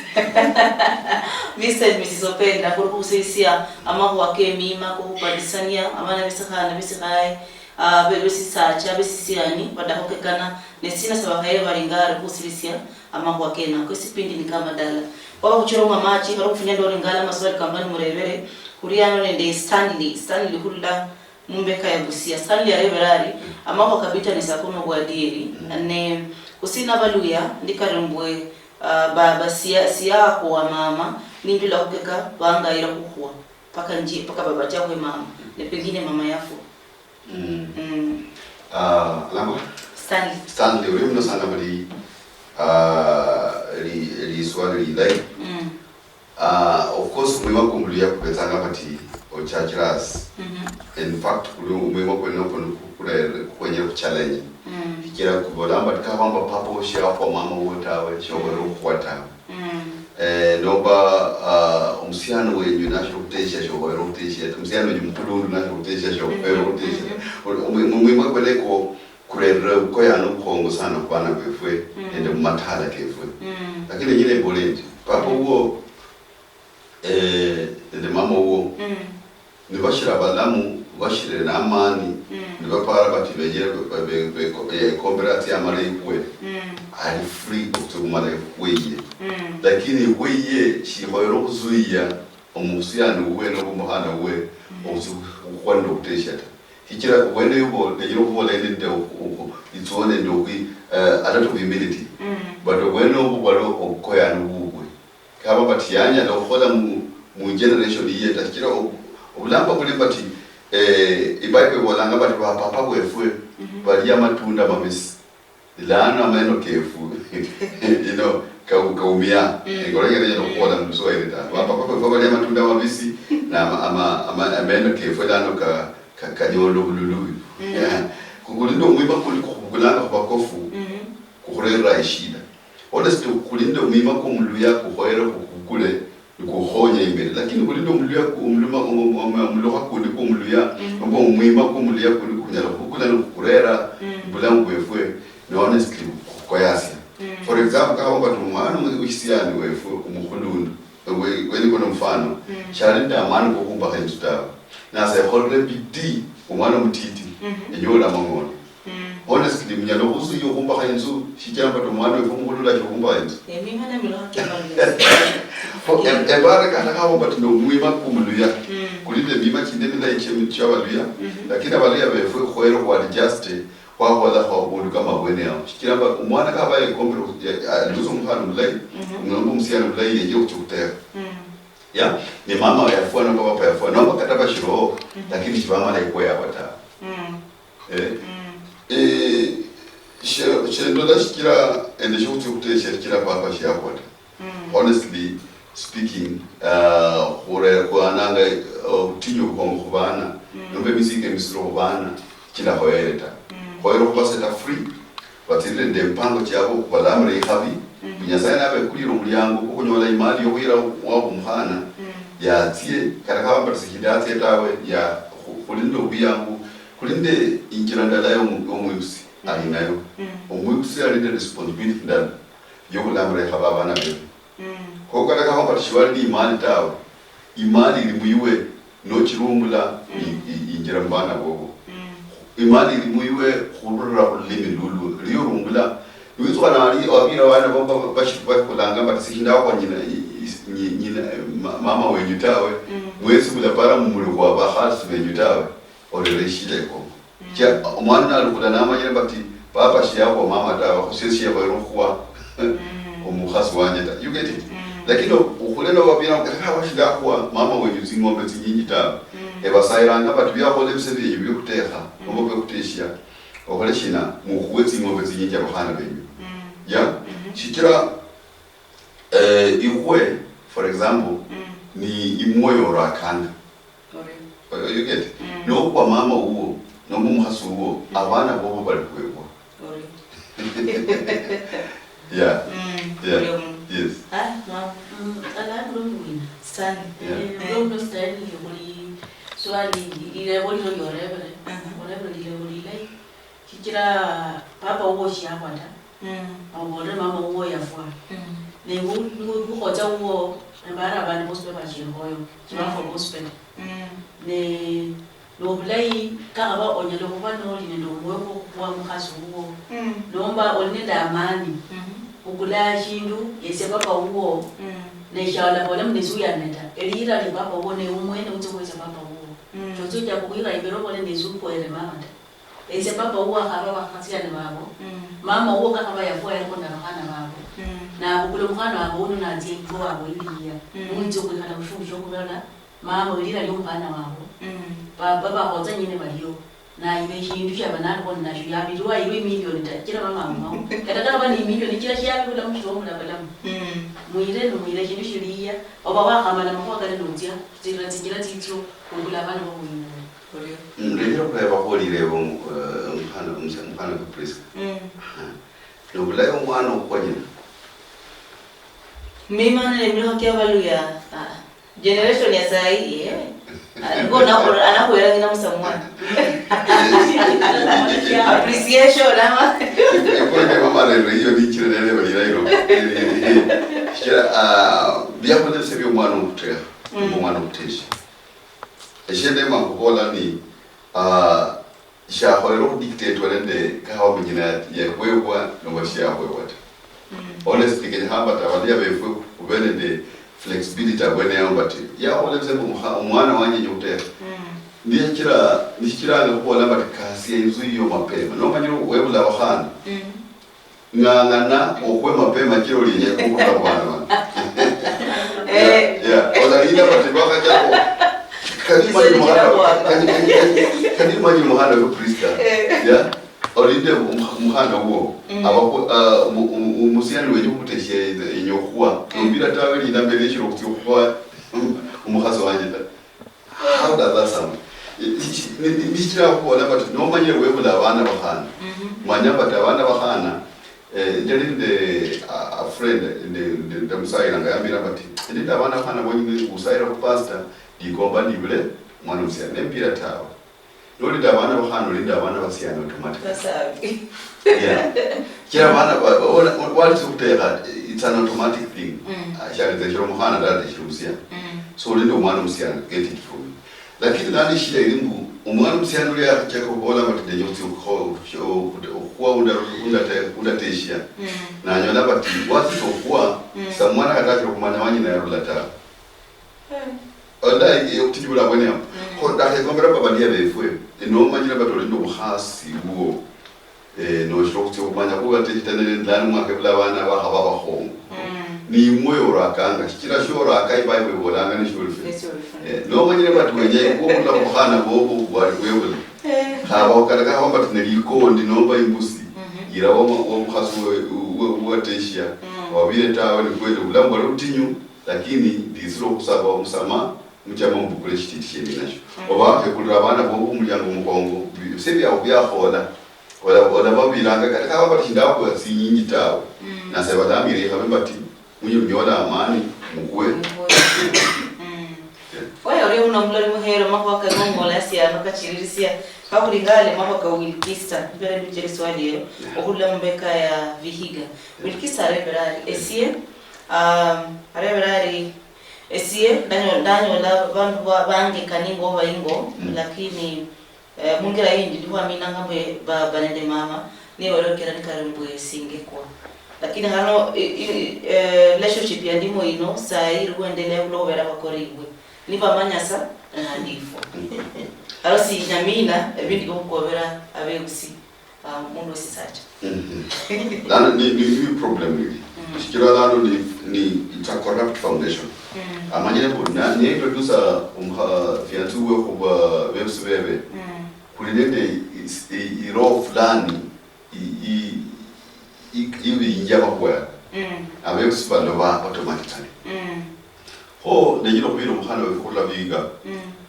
Mr. and Mrs. Upenda kurukusisia amahuwa ke emima kuhupadisania amana bisakana besisacha besisiani badahokekana nesina sabahaye balingara kusilisia amahuwa kena kwesipindi nikamadala kwa kuchironga machi haro kufunya ndo ringala maswali kambani murebere kuriano nende Stanley hulda mumbeka ya Busia Stanley ya reverari amahuwa kabita ni sakuno guadiri ne kusina baluya ndikarembwe baba siya kwa mama nindula kukeka wanga ira kukuwa paka baba chakwe mama ne pengine mama yafu lama Stanley uri mno sana bali li swali lidai of course mwima kumbulia kupetanga pati ochachiras in fact mwima kwenye kuchallenge kira kubolamba tikavamba papo shia kwa mama wotawe shobero kwata noba umsiano wenyu nasho kutesha shobero kutesha umsiano wenyu mkulundu nasho kutesha shobero kutesha mwima kweleko kurera ko yano kongo sana kwana kwefwe ende mathala kefwe lakini nyine bolendi papo wo ende mama wo ni bashira balamu bashire namani ni bapara bati bejere be komberati amale kwe ali free to male weye lakini weye shihoyero kuzuia omusiano we no kumuhana we omusu kwando kutesha hikira wende yubo dejiro kubolende ndo itsone ndo kwi a lot of humility but when obalo okoya nubwe kaba batiyanya lo khola mu generation yiye takira obulamba buli bati iBible bolanga bati ba papa kwefwe bali amatunda mabisi lana ameno kefu you know kaumia ngorengere no khola mswahili ta ba papa kwefwe bali amatunda mabisi na ameno kefu lana kanyolo bululu kukulindo mwima kukulanga bakofu kukurera ishida honestly kukulindo mwima kumluya kuhoera kukule kuhonya imbere lakini kulindo mluya kumluha kundi kumluya mbo mwima kumluya kundi kunyala kukula kukurera bulangu kwefwe no honestly koyasi for example kama watu mwana mwisiani wefwe kumukulundu weni kono mfano sharinda amani kukumba kanjutawa na se holre bidi umwana mutiti enyola mangona honestly mnyalo kusu yo kumba kanzu shijamba to mwana wefumulula cyo kumba kanzu emimana miloke ebare kana kawo batindo mwima kumuluya kulinde bima kindemela ichemi chabaluya lakini abaluya befwe khoero kwa adjust kwa hola kwa bulu kama bwene yao shikiramba umwana kaba yekombero luzo mfano mulai ngombo msiana mulai yejo kuchukutera ya ni mama yafuana kwa papa yafuana no kataba shiro lakini chibama la ikoya bata shendo da shikira ende sho shikira papa shiakwata honestly speaking hore kwa nanga tinyo kongo kubana nombe misike misiro kubana kila hoyeta hoyero kubaseta free batire ndempango cyabo kubalamre habi binyazana abe kuri rumulyango kuko nyola imali yo kuira wabo muhana yatie karaka barsikidate tawe ya kulindo biyangu kulinde injiranda layo omuyusi alinayo omuyusi alinde responsibility ndana yo kulamre haba bana be ko karaka ho barshwali imali tawe imali limuyiwe no chirumbula injira mbana bobo imali limuyiwe khurura kulimi lulu liyo rumbula Yuzwa na ali obira wana bomba bashikwa kulanga batisinda kwa nyina mama wenyutawe mwezi bulapara mumuli kwa bahasi wenyutawe orereshile ko kya omwana alukula namanyira bati papa shiya kwa mama tawe khusisi ya bayirukwa omukhasi wanyeta you get it lakini ukhulelo wabira ngaka washida kwa mama wenyuzi ngombe zinyinyi tawe ebasayiranga bati byakhole bisebi byo kutekha ngombe kuteshia okoleshina mukhwezi ngombe zinyinyi abahana benyu ya shikira iwe for example ni imoyo rakanga you get no kwa mama uwo no mumhasu uwo abana bobo bali kwekwa yeah yes Alando mwina. Sana. Ndio style yuri swali ile woli no yorebe. Yorebe ile woli lai. Kikira papa uwo shiakwata. Awore mama uwo yafwa. Ne ngu khoja uwo mbara bani bospe ba chirhoyo. Kiba for bospe. Ne no bulai ka ba onyalo kuba no line no mweko kwa mukhazi uwo. Nomba onenda amani. Ukula shindu yese papa uwo. Ne shala bola mnezu yaneta. Elira li papa uwo ne umwene utsokweza papa uwo. Jojo ja kugira ibero bola nezu ko ele mama. Ese papa uwo akaba bakhatsiyana babo. Mama uwo kakaba yafwa yakona bakana babo. Na ukule mkhana wabo uno nazi ngo wabo iliya. Unzo kwikhala ushusho kubona mama ulira li umkhana wabo. Baba hoza nyine baliyo. Na ibe shindu shabanana bona nasho yabirwa ibe million ta kira mama mama. Kataka bani million kira shabi kula mshomo la balamu. Muire shindu shiriya. Oba wa kama na mako kale nozia. Zira titro kula bana bo wina. Ndio kwa holi leo mfano kwa priest. Ndio leo mwana ukoje? Mimi na mimi hakia baluya. Generation ya saa hii ngona anakuelewa ina msamwa. Appreciation ama. Kwa mama leo hiyo ni chile leo hilo. Bia kwa sebi mwana ukutea. Mwana ukuteshi. Eshende makola ni shahoero dictate walende kawa mjina ya kwewa no washia kwewa. Honestly kenya hamba tawalia befu kubene de flexibility abwene yambati. Ya wale msembu mwana wanye nyotea. Nishikira ngakuwa lamba kasi ya izu iyo mapema. Noma nyo webu la wahana. Ngangana okwe mapema kiro liye kukula wana. Oza hina patibaka jako. Kani manyi muhanda wa Krista ya olinde muhanda huo abako umusiani wenye kuteshye inyokuwa mbira taweli na mbele shiro kutyokuwa umuhazo wanjita. How does that sound? Nishira ko na batu no manye webu la bana bahana manya bata bana bahana ndende a friend the musaira ngayambira bati ndinde bana bahana bonyi usaira ku pastor digomba nibule mwana msiana nempira tawo loli dabana bahano linda abana basiana automatic Sasabi. kira bana wali sukutera it's an automatic thing ashali zeshoro muhana dada shirusia so lindo mwana msiana get it from lakini nani shida ilimbu umwana msiana ule akacheka kubola matide nyoti kwa unda teshia na nyola bati watu kwa samwana kataka kumanya wanyi na yarula ta onda yokutibula bwene ko dake kombera babalia befwe no manyira batole ndo buhasi buo no shokti kumanya ko gatitane ndani mwake bula bana ba haba bahongo ni moyo rakanga kira shora akai bible bolanga ni shulfe no manyira batwenye ko kula buhana bobo bwali wewe haba okalaga hamba tuneliko ndi nomba imbusi gira wo buhasu wo teshia wabire tawe ni kweli ulambo rutinyu lakini ndiziro kusaba umusama mchama mbukule chititishye binasho obake kulira abana bobu mulyango mukongo sebi yakhola ola babiranga kati kaba batishinda ko sinyinyi tawe na seba damire habe bati munyu nyola amani mukwe Oya ore unamulari muhero makwaka ngola siano kachirisia kakulingale mapaka Wilkista mbere bichere swali yo okulla mbeka ya Vihiga Wilkista reberari esie reberari esie danyo la bantu bange kaningo baingo lakini mungira yindi ndihwa mina ngambe banende mama ni walokera nikarumbwe singekwa lakini hano relationship ya ndimo ino sai ruendelea ulobera bakorigwe niba manyasa ndifo arosi nyamina ebindi gukobera abegusi mundu sisacha lana ni problem really shikira lana ni it's a corrupt foundation amanyene bona ni introducer fiantu we kuba websbebe kulinende iro fulani ibi njama kwa abexpalo ba automatically ho ndijiro kwiro muhana we kula biga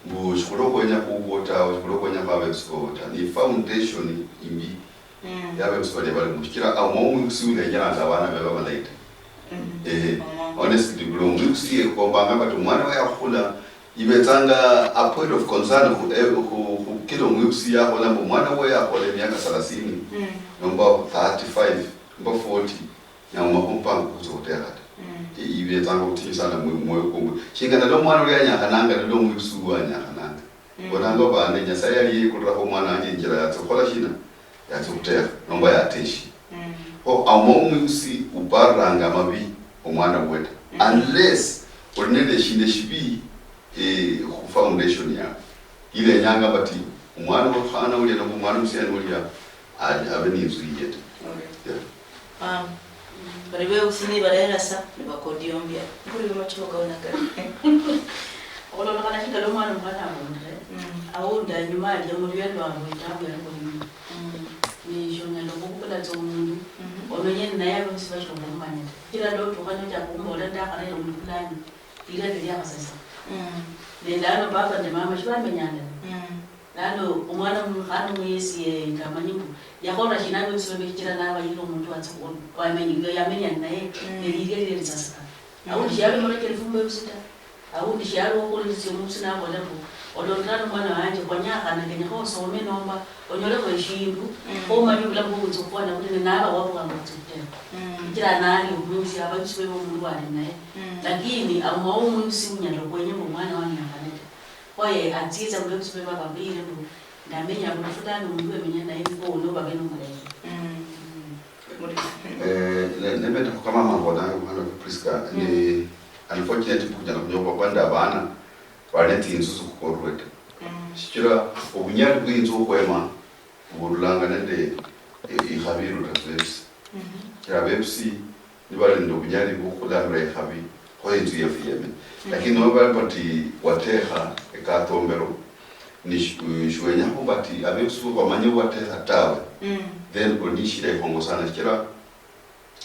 bu shukuro kwenya kubota shukuro kwenya ba websota ni foundation imbi ya websota bali mushikira amomu kusule nyana za bana baba malaita honestly bro umwikusiye kuombanga bati umwana we yakhula ibetsanga a point of concern ku kilo umwikusi yakho lambo umwana we yakhola imiaka 30 nomba 35 nomba 40 na umakumpanga kuzotera ibetsanga ukuthinisana moyo kongo shingana lo mwana uri yanyakananga lo mwikusi wanyakananga bona ngo bane nyasa yali kurra ko mwana anje njira yatsokola shina yatsokutera nomba yateshi amo umwikusi ubaranga mabi umwana weta unless ordinary shinde shibi ku foundation ya ile nyanga bati umwana wa khana uli no umwana musiyani uli abe nizu yete bariwe usini barayasa bakodiyombya kuri machoka onaka olona kana kinga lo mwana mwana abonre awunda nyuma ya muri yendo abonta ngo ni jonga lo bukula zomuntu omenye naye abasibasho ngomanya kila ndo tukanye ja kumbola ndakana yo mplani ile ndio sasa nendano baba ne mama shibamenyana nalo umwana umhana mwesi ngamanyimu yakona shinabo bisome kira naba yilo umuntu watsoko kwamenye yamenya naye nelile sasa au shiyalo mara kelfumbe usita au shiyalo okulisi umuntu nabo labo olondana mwana wanje kwanyaka na kenya ho some nomba onyole ko ishindu o manyu labo kutsokwana kuti naba wapo ngotsutea kira nani umisi abanyiswe umuntu wali naye lakini au umisi unyalo kwenye mwana wanyaka oye atiza mbe kusube baba mbile mbu ndamenya kufuta umuntu emenya naye ngo no bageno mulayi nebe kama mambo na mwana Priska ni unfortunately kujana kunyoba kwanda abana baleti inzuzu kukorweta shikira obunyali bwinzu kwema burulanga nende ihabiru tasebs kira bepsi nibale ndo bunyali bukulamre ihabi ko inzu yefiyeme lakini no bati wateha ekatombero ni shwenya ko bati abepsi ko manyo wateha tawe then onishira ikongo sana kira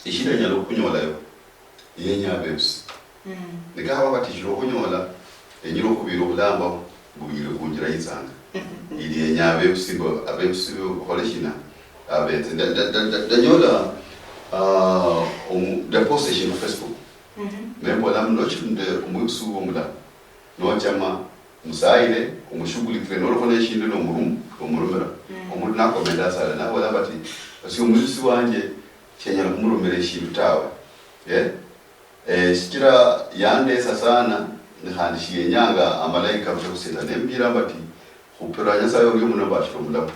ishira nyalo kunyola yo yenya abepsi nikawa bati shiro kunyola enyiro kubiro bulamba bubire kunjira yizanga ili yenya abepsi ko koleshina abete danyola the possession of Facebook membo la mnochunde umwiksu omula no chama musaile umushuguli krenoro kone shinde no murumera omuntu nakomenda sala nabo labati basi umwiksu wanje kenya kumurumera shindu tawe sikira yande sana nhandishiye nyanga amalaika kusenda nembira bati kuperanya sayo uri muna bashiro mulabu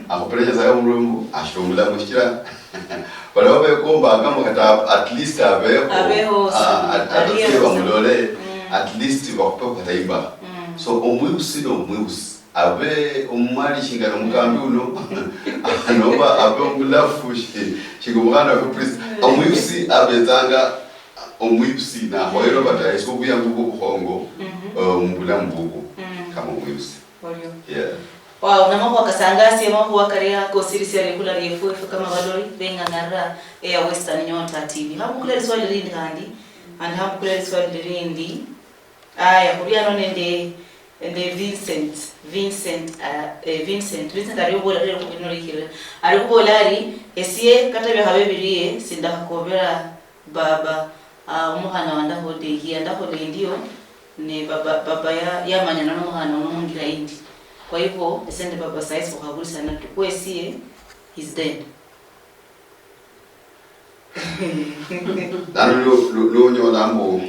akuperanya sayo murumbu ashiro mulabu sikira bala babe komba kama kata at least abeho mulole at least bakupe kataimba so omwusi no mwusi abe umali shingana mukambi uno anoba abe umulafushi shingumwana ko priest omwusi abezanga omwusi na hoyero bata eso kuya nguko kuhongo mbula mbuko kama omwusi wow namako akasangasi mambo wakaria ko series ya regular FF kama valori benga ngara ya Western Nyota TV hapo kule swali lindi handi and hapo kule swali lindi aya kuria no nende Vincent ariyobola rero kubinorikira arikubolari esie katabe habebirie sindakobera baba umuhana wanda hode hianda hode ndio ne baba ya manyana no muhana umungira indi kwa hivyo esende baba size kwa kaburi sana tukwe sie is dead nalo lo nyola mbo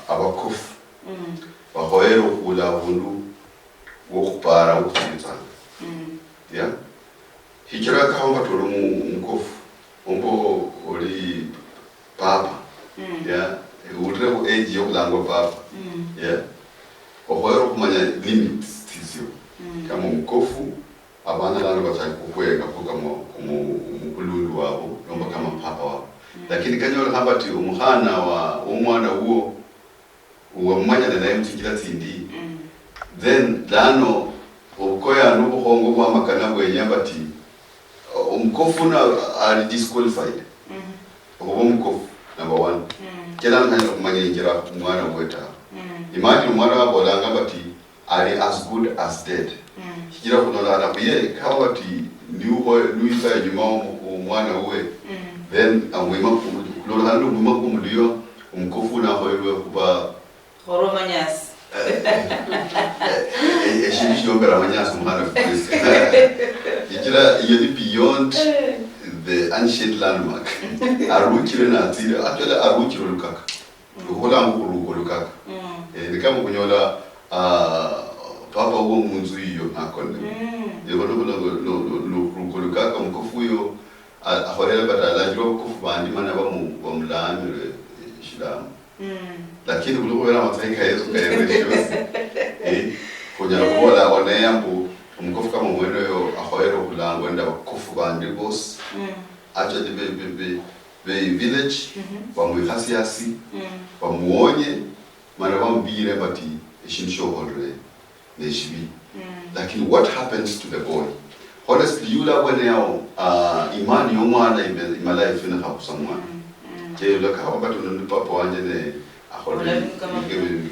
abakufu bahoyero kula bundu wokupara ukutsa hikira kamba tolo mukofu ombo oli papa ulre ko age yo kulangwa papa bahoyero kumanya limits tisio kama mukofu abana lana bataki kukweka kama umkululu wabo nomba kama papa wabo lakini kanyola habati umuhana wa umwana huo uwamanya naye mtikira tindi then dano ukoya nubuhongo bwa makana bwenyambati umkofu na ari disqualified obo umkofu number 1 kera nkanya kumanya ingira umwana weta imagine umwana wabolanga bati ari as good as dead kigira kunona anabuye kawati niuho luisa nyuma umwana we then amwema lo hanu nguma kumulio umkofu na hoyo kuba horomanyasi eshibi yombera manyasi umhana Kristo ikira iyo beyond the ancient landmark arukire na atire actually arukire lukaka ukola nguruko lukaka ndikamo kunyola papa wo munzu iyo akonde yebo no lukaka mkofu yo ahorela batala jiro kofu bandi mana bamulamire shidamu lakini kulikuwa mathaika yetu kayereshosi kunyala kubola oneyambu umkofu kama mwene yo ahoero kulango enda kofu bandi boss acha de be village bamwihasiasi bamuonye mana bambire bati eshinsho hodre neshibi lakini what happens to the boy honestly yula when yao imani yomwana in life ina hakusamwana je loka wakati ndo papa wanje ne akhola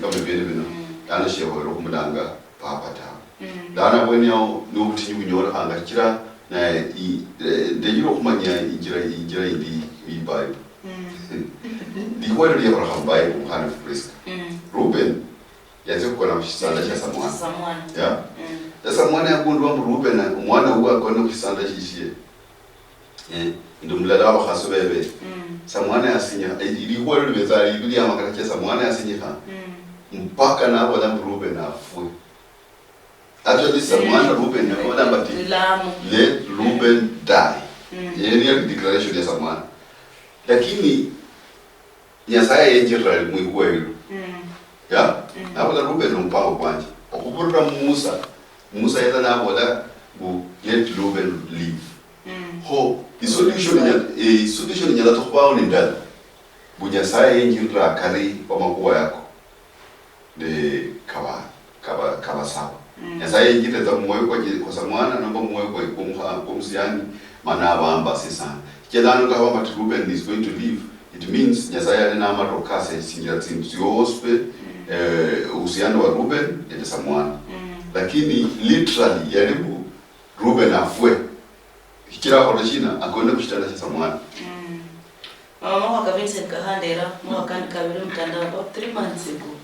kama vile bino ana sheho ro kumulanga papa ta dana when yao no butinyu kunyora hanga kira na ndejiro kumanya injira indi Bible di kwelo ya Abraham Bible kana Kristo Ruben yaze kukona mshisanda cha Samuel ya Samuel yakundwa Ruben umwana uwa kona mshisanda chishie ndumlala wa khasobebe Samuel asinya ili kwelo bezali ili ya makana cha Samuel asinya mpaka na wala Ruben afwe actually Samuel Ruben yakona bati let Ruben die yeye declaration ya Samuel lakini Nyasaye yenjira mwikwelo ya nabona Ruben umpango kwanje okubura Musa yeta nabola bu let Ruben live ho solution nyala to kwawo ni ndala bu Nyasaye yenjira kari kwa makuwa yako de kawa sawa Nyasaye yenjira za moyo kwa Samwana namba moyo kwa kumsiani manabamba sisa kedano ka ba Ruben is going to live. It means Nyasaye na marokase singira timsiospe uhusiano wa Ruben na Samuel. Lakini literally yaribu Ruben afwe. Kila horashina akwenda kushitana cha Samuel. Mama Vincent Kahandera mwaka kabiri mtandao about 3 months ago.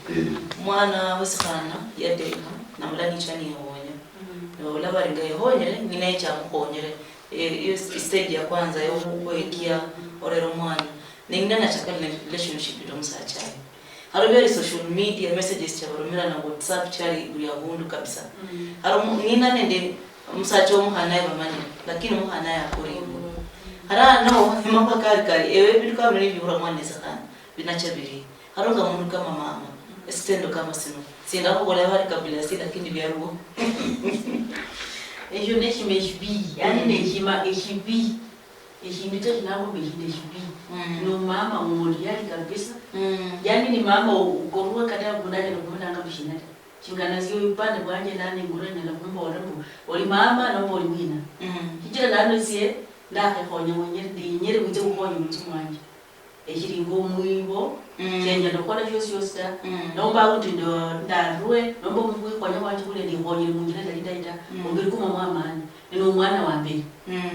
Mwana wesikana yadeha na mulani chani yahonya. Wala baringa yahonyere nyine cha muhonyere. Iyo stage ya kwanza yo kuwekia orero mwana ninga na chakala relationship ndo msachaye haro very social media messages cha barumira na WhatsApp chari uri abundu kabisa haro nina nende msacho muhana bamani lakini muhana ya koribu hara no mama kari ewe bitu kama ni bihura mwana sakana binachabiri haro ngamuntu kama mama extendo kama sino sinda ko gola bari kabila si lakini byarugo ejo neshime hibi yani neshima hibi ehimita nabo behinde hibi no mama umuriali kabisa yani ni mama ukorua kada kundaje no kumanga bishina chingana zio upande bwanje nani nguranya na kumba orambo oli mama no oli wina kijira nano sie ndahe honya mwenyere ndi nyere buje kuhonya mutumwanje ekiringo muibo kenya ndokora cyose da nomba uti ndo ndarwe nomba mvuye kwanya wanje kule ndi honye munjira ndalinda ngiri kuma mwamani ni umwana wa mbere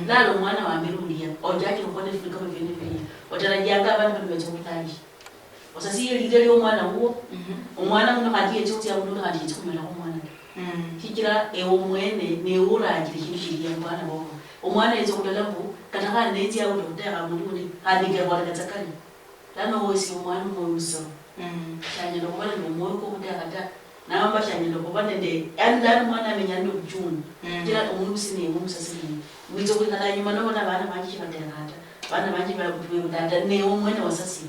nalo umwana wa mbere uliya onjaki ukone fika kama vile vile watarajanga abantu bamechokutaji osasiye lideli umwana huo umwana uno hadiye cyose yabuno hadiye kumera umwana hijira ewo mwene ne uragire kintu kiriya umwana wo umwana yezo kudalambu kataka nezi ya udodera mununi hadike kwa katakani lano wosi umwana muso cyane no kubana no moyo ko kudakata namba cyane no kubana nde andana mwana amenyando kujuni kira umuntu sine umusasini wizo kwikala nyuma no bana bana banji batekata bana banji bakutuwe kudanda ne umwana wasasi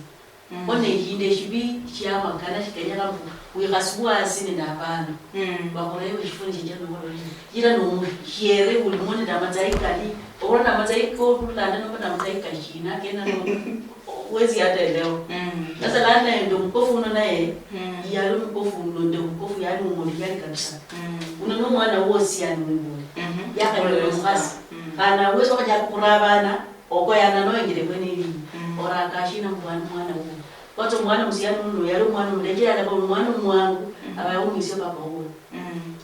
one hinde shibi cyama kana shikenya kambu wikasubwa sine nabana bakorewe shifuni kijana ngorori kira no hiere ulimone ndamazaikali orona mazaiko kulanda no bana mazaika shina kena no wezi hata leo sasa lana ndo mkofu uno naye yalo mkofu ndo mkofu yani umuri yani kabisa unono mwana wosi yani mwibuli yaka ndo mkhasi kana wezo kaja kurabana oko yana no ngire kweni ora kashina mwana huo kwato mwana msiano ndo yalo mwana mlejea na mwana mwangu abaye umisio papa huo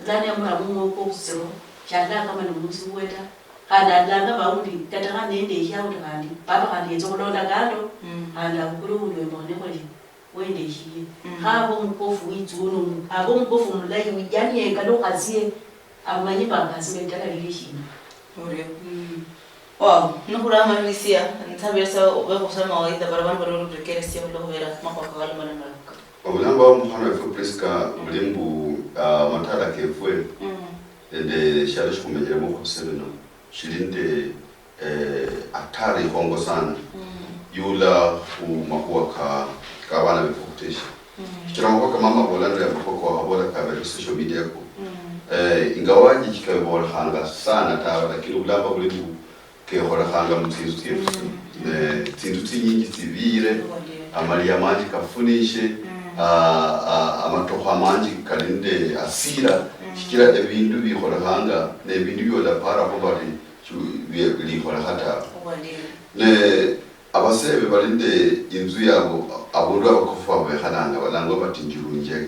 ndani ya mwana mumo ko kusero chanda kama ni mtu weta Handa langa baundi kataka nende ishauri kandi papa kandi yezokulonda kando handa kulundu embone kweli wende ishiye habo mkofu itsuno abo mkofu mulayi yani ekalo kazie amanyi bangasi betala lishina ore wow nukura marisia ntabesa obekusema waida barabara baroro rekeresi lo vera makwakala manana obulamba omuhana wefe preska bulimbu matala kefwe ende shalo shikumenyere mu kusebeno shilinde atari hongo sana yula umakuwa ka bana befokutesha kiramo kwa mama bolanda ya kwa bola ka be social media ko ingawaji kikabola hanga sana tawa lakini ulamba bulimbu ke hola hanga mutizu tifu tinduti nyingi tivire amali ya maji kafunishe amatoho amanji kalinde asira kikira ebintu bihola hanga nebintu byola para ko bali bihola hata ne abasebe balinde inzu yabo abundu abakufa behalanga balango batinjurunje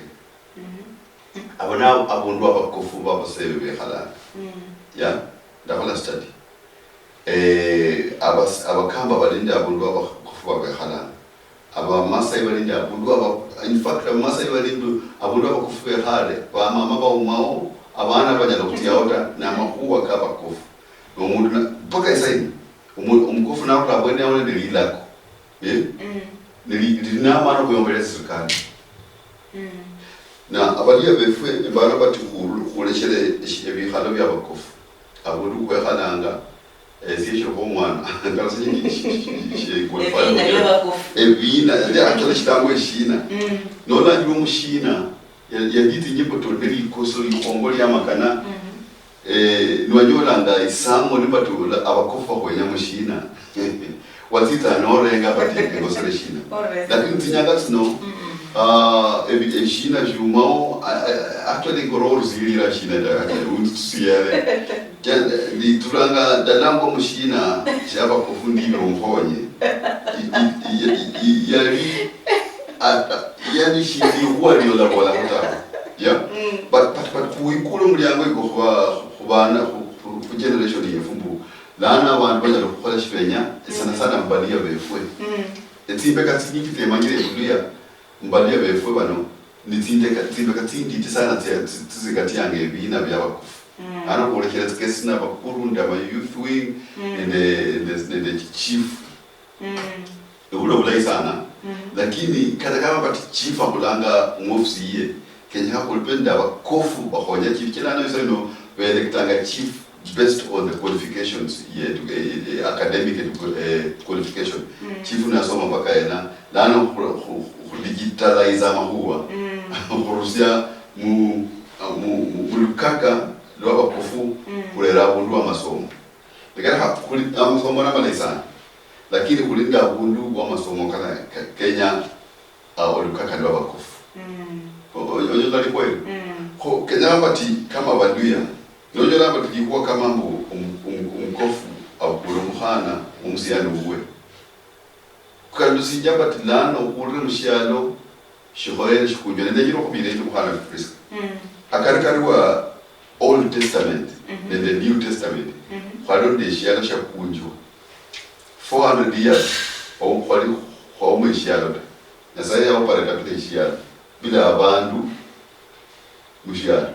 abona abundu abakufu babasebe behalanga ya ndakola study abakamba balinde abundu abakufu behalanga aba masai balinde abundu in fact masai balinde abundu abakufu behale ba mama ba umao abana bajana kutiyaota na makuwa kaba kufu umuntu paka isaini umkufu na kwa bwene aone nililako nilina mara kuyombeleza serikali na abalia befwe ibara bati kuleshere ebihalo byabakufu abundu kwehalanga ezisho bomwana ngase nyingi evina ya akala chitango eshina nola ndi umushina yagiti nyipo to ndiri koso ikongo lya makana nwanyolanga isango nibatula abakofa kwenya mushina watita norenga bati ngosere shina lakini tinyanga tsino shina jumao actually goror zilira shina da utsiyale ni turanga dalango mushina chaba kufundira umfonye yani shindi huwa ndio la bola hata ya but kuikulo mulyango iko kubana ku generation yefumbu lana abantu bajya gukora shipenya sana mbalia befwe etsimbe katsingi temanyire kulia mbalia befwe bano nitinde katindi sana tizikati yange bina byabakufu ana kolekera tsikesina bakurunda ba youth wing and the chief ubula sana lakini katakama bati chief akulanga ngofisi ye kenya hakulipenda bakofu bahonya chief kilana yisano belectanga chief based on the qualifications academic qualification chief unasoma mpaka yana lana kudigitalize mahuwa kurusia mulukaka lwa bakofu kulera bundu wa masomo lekana masomo na malisa lakini kulinda bundu wa masomo kana Kenya olukaka lwa bakofu onyo ndali kweli ko Kenya bati kama baduya onyo lamba tukikuwa kama umkofu au kulumuhana umsiano uwe kandi sijaba tilano ukure mushalo shihoyere shikujwe ndegiro kubire muhana Kristo akarikariwa Old Testament and the New Testament kwalo ndeshiyalo shakunjwa 400 years au kwali kwa umeshiyalo nasaya ya operate application bila abantu mushiyalo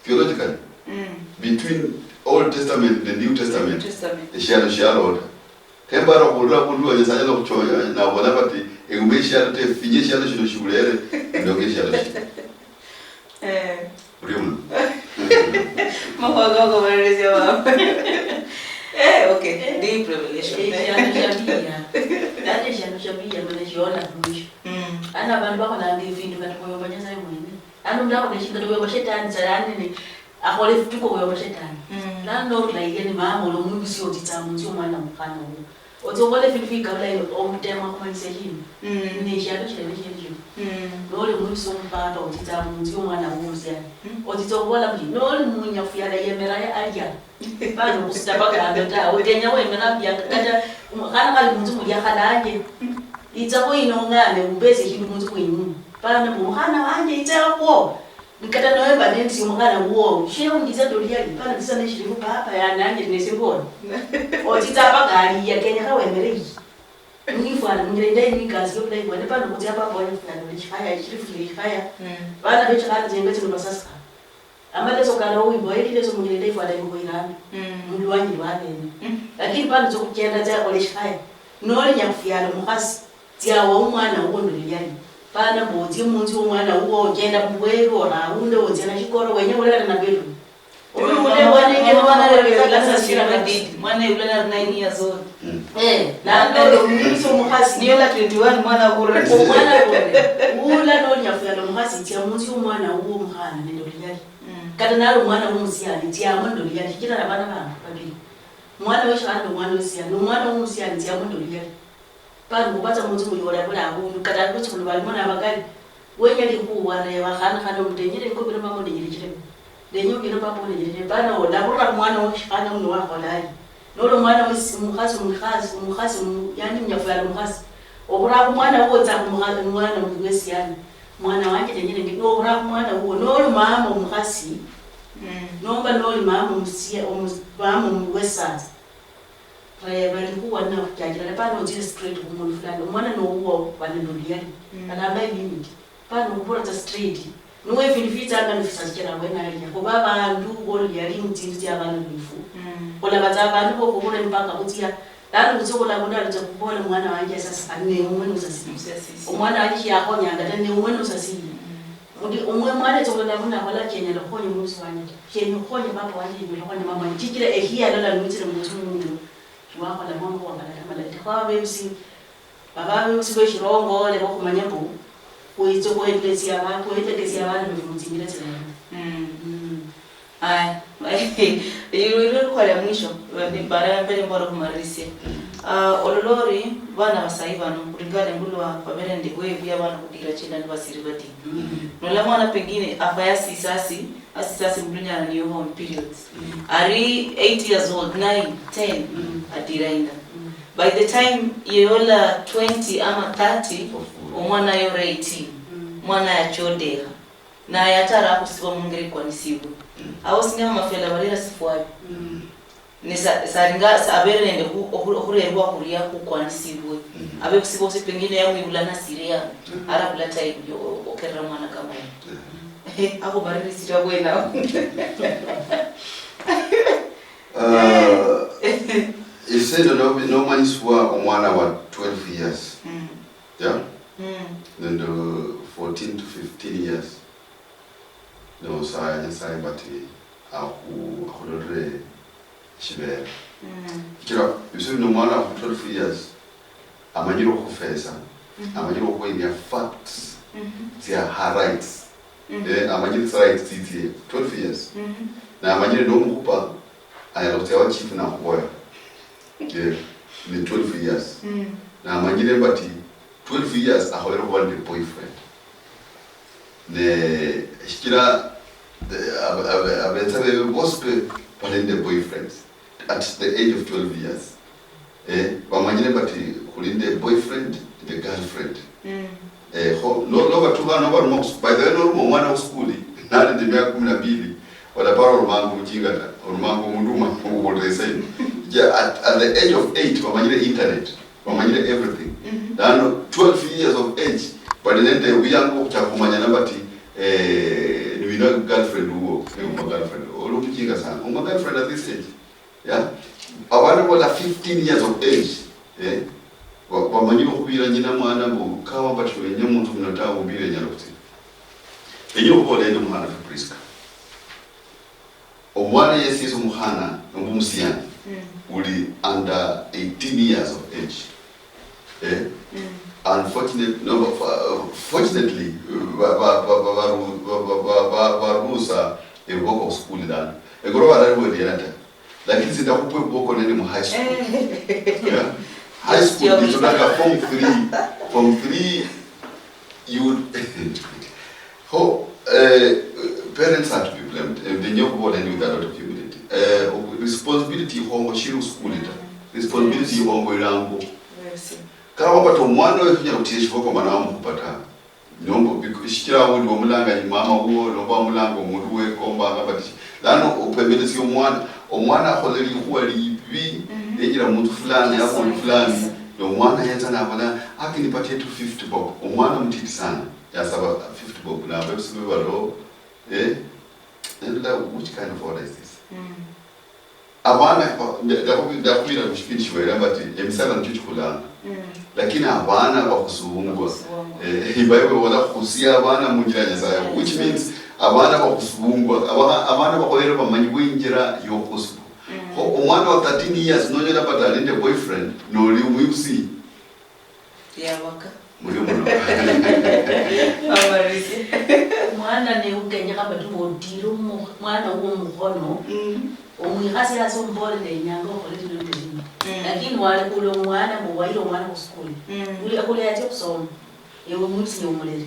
theologically between Old Testament and the New Testament shiyalo kembara kulura kundu wanyesanya no kuchoya na wala bati engumeshiyalo te finyeshiyalo shino shulere ndokeshiyalo Urimu. Mahogo marezia wa. Okay. Deep revelation. Dade shabia manajiona mwisho. Ana bantu bako na ngivindu katukoyo banyasa yimwene. Ano mlako neshinga doyo shetani zarani ni akole tuko koyo shetani. Lando like mama lo mungu sio titamu sio mwana mfano huo. Otongole filifika like omtema kwa sehemu. Ni shado chele chele. Nole mungu sio mpata otitamu sio mwana huo yani. Otitongola mji nole munya fuyala yemera ya alya. Bano kusitapaka abeta odenya wemera bya kata kana kali mungu mulya khalaje. Itako inongane ubeze kintu mungu kwenu. Bana muhana wanje itako. Nkata nawe banenzi umukana uwo. Sheo ndiza doliyali pana ndisa neshirimu papa ya nanje nesembona. Otita abagali ya Kenya kawe merei. Ngifana ngirenda imikazi yo play bwana pana kuti apa bwana fulani lechifaya chifaya. Bana bechakati zengati nobasasa. Amalezo kana uyibo elilezo ngirenda ifana ngoyirana. Mundu wanyi wabene. Lakini pana zokugenda za olechifaya. Nole nyakufiyala mukhasi tiawa umwana uwo ndoliyali. Pana boti munzi umwana uwo genda mbwero na unde wozena chikoro wenye ulera na bedu. Ule mwana ngene mwana leza sira madidi. Mwana yule na 9 years old. Na ndo mwiso mukhasi Niyo la 21 mwana ure. Mwana ure. Ula no nyafuyala mukhasi tia munzi umwana uwo mukhana ndoliyali. Kata nalo mwana umusiyani tia ndoliyali kila na bana bana babili. Mwana weshana mwana usiyani mwana umusiyani tia ndoliyali. Pano kubata munzi muliola bula abundu kata kuti kuno bali mona abagali wenye likuware wakhana mtenyere ngobira mamonde nyirikire lenyo ngiro papo nyirikire bana ola bula mwana woshana muno wakholali nolo mwana wesimukhasi yani mnyafuyala mukhasi obura mwana wotsa mwana mwesiyani mwana wanje nyirikire ngino obura mwana wo nolo mama umukhasi nomba nolo mama umsiya mama wesasa balikuwa na kujajira pano uzile straight kumuntu fulani umwana nowo banendoliyali alamba limit pano kupora za straight nowe vinifita anga nifisazikira wena yanya kuba abantu boliyali mtindi abantu bifu ola bazabantu bokubona mpaka kutia lalo kuzokola kundalo zakubona mwana wanje sasa ane umwene usasisi umwana wanje yakonya ngata ne umwene usasisi undi umwe mwana zokola kunda kola Kenya lokonye muzi wanje Kenya konye baba wanje lokonye mama njikira ehia lala nwitire mutu wako la mwangu wakatamala kwa websi baba websi beshirongo le boko manyambo kuizo kwendezi abantu kwendezi abantu bifunzimira tsena yiro kwa ya mwisho ni bara mbele mbora kumarisia ololori bana basaiba no kulingana ngulwa pamene ndikwe bya bana kudira chenda ni basiri bati nola mwana pengine afaya asisasi mdunya ni home periods ari 8 years old 9 10 adirainda by the time yola 20 ama 30 omwana yo 18 mwana ya chodera na yatara kusiba mungere kwa nisibu awo sinema mafela balera sifwayo nisa saringa sabere nende okurerwa kuriya kwa nisibu abe kusiba ose pengine ya mwibulana siria ara bula time yo okerra mwana kama ako bariri sira bwena If said no man is for omwana wa 12 years. Yeah? Then the 14 to 15 years. No sai bati akulore shibere. Kira you no mwana wa 12 years. Amanyiro kufesa. Amanyiro ko in facts. Their rights. Amanyiro rights 12 years. Na amanyiro no mukupa ayalotewa chief na kuboya. Yeah, the 12 years. Na amanyire bati 12 years aholero one the boyfriend. The shikira abetabe gospel pale the boyfriends at the age of 12 years. Amanyire bati kulinde boyfriend the girlfriend. No batuga no barumo by the no mwana wa school nali de 12 wala para rumangu mjingata rumangu munduma ngolesa at the age of 8 wamanyire internet wamanyire everything then 12 years of age but then the uyango chakumanya nabati ni wina girlfriend huo ni girlfriend olo mjinga sana girlfriend at this age yeah abana wala 15 years of age wamanyire kubira nyina mwana mbo kawa bati wenye muntu mnataka kubira nyaruti enyo kubole ndo mwana Priska omwana yesizo muhana ngomusiyani uli under 18 years of age. Fortunately barusa eboko school dana egoro bala bodi yanata lakini sita kupwe boko nende mu high school. High school is like a form 3 you parents have to be blamed and the new board and with a lot of humility. Responsibility hongo shiru school ita. Responsibility hongo irango. Kama bato mwana wewe kuja kutishi kwa maana wangu kupata nombo shikira wundi omulanga ni mama wo nomba omulanga omuntu we komba ngabati lano opembelezi omwana akholeli kuwali ibi ejira muntu fulani yako fulani omwana yenza nabona akinipatie 250 bob omwana mtiti sana yasaba 50 bob na bebisibe balo and which kind of order is this abana ndakubira kushipindi shwera bati emisala nchuchukula lakini abana bakusungwa ibayewe wala kusia abana munjira zayo which means abana bakusungwa abana bakoyera bamanyi bwinjira yo possible omwana wa 13 years nonyera batalinde boyfriend no li umuyusi yawaka muri muno amarisi mwana ne ukenya kaba tumodiro mwana w'umuhono omwihasi asombole lenyanga okoleti lwetini lakini wale kulo mwana muwairo mwana ku school uli akule yaje kusoma ewe muti ne umulele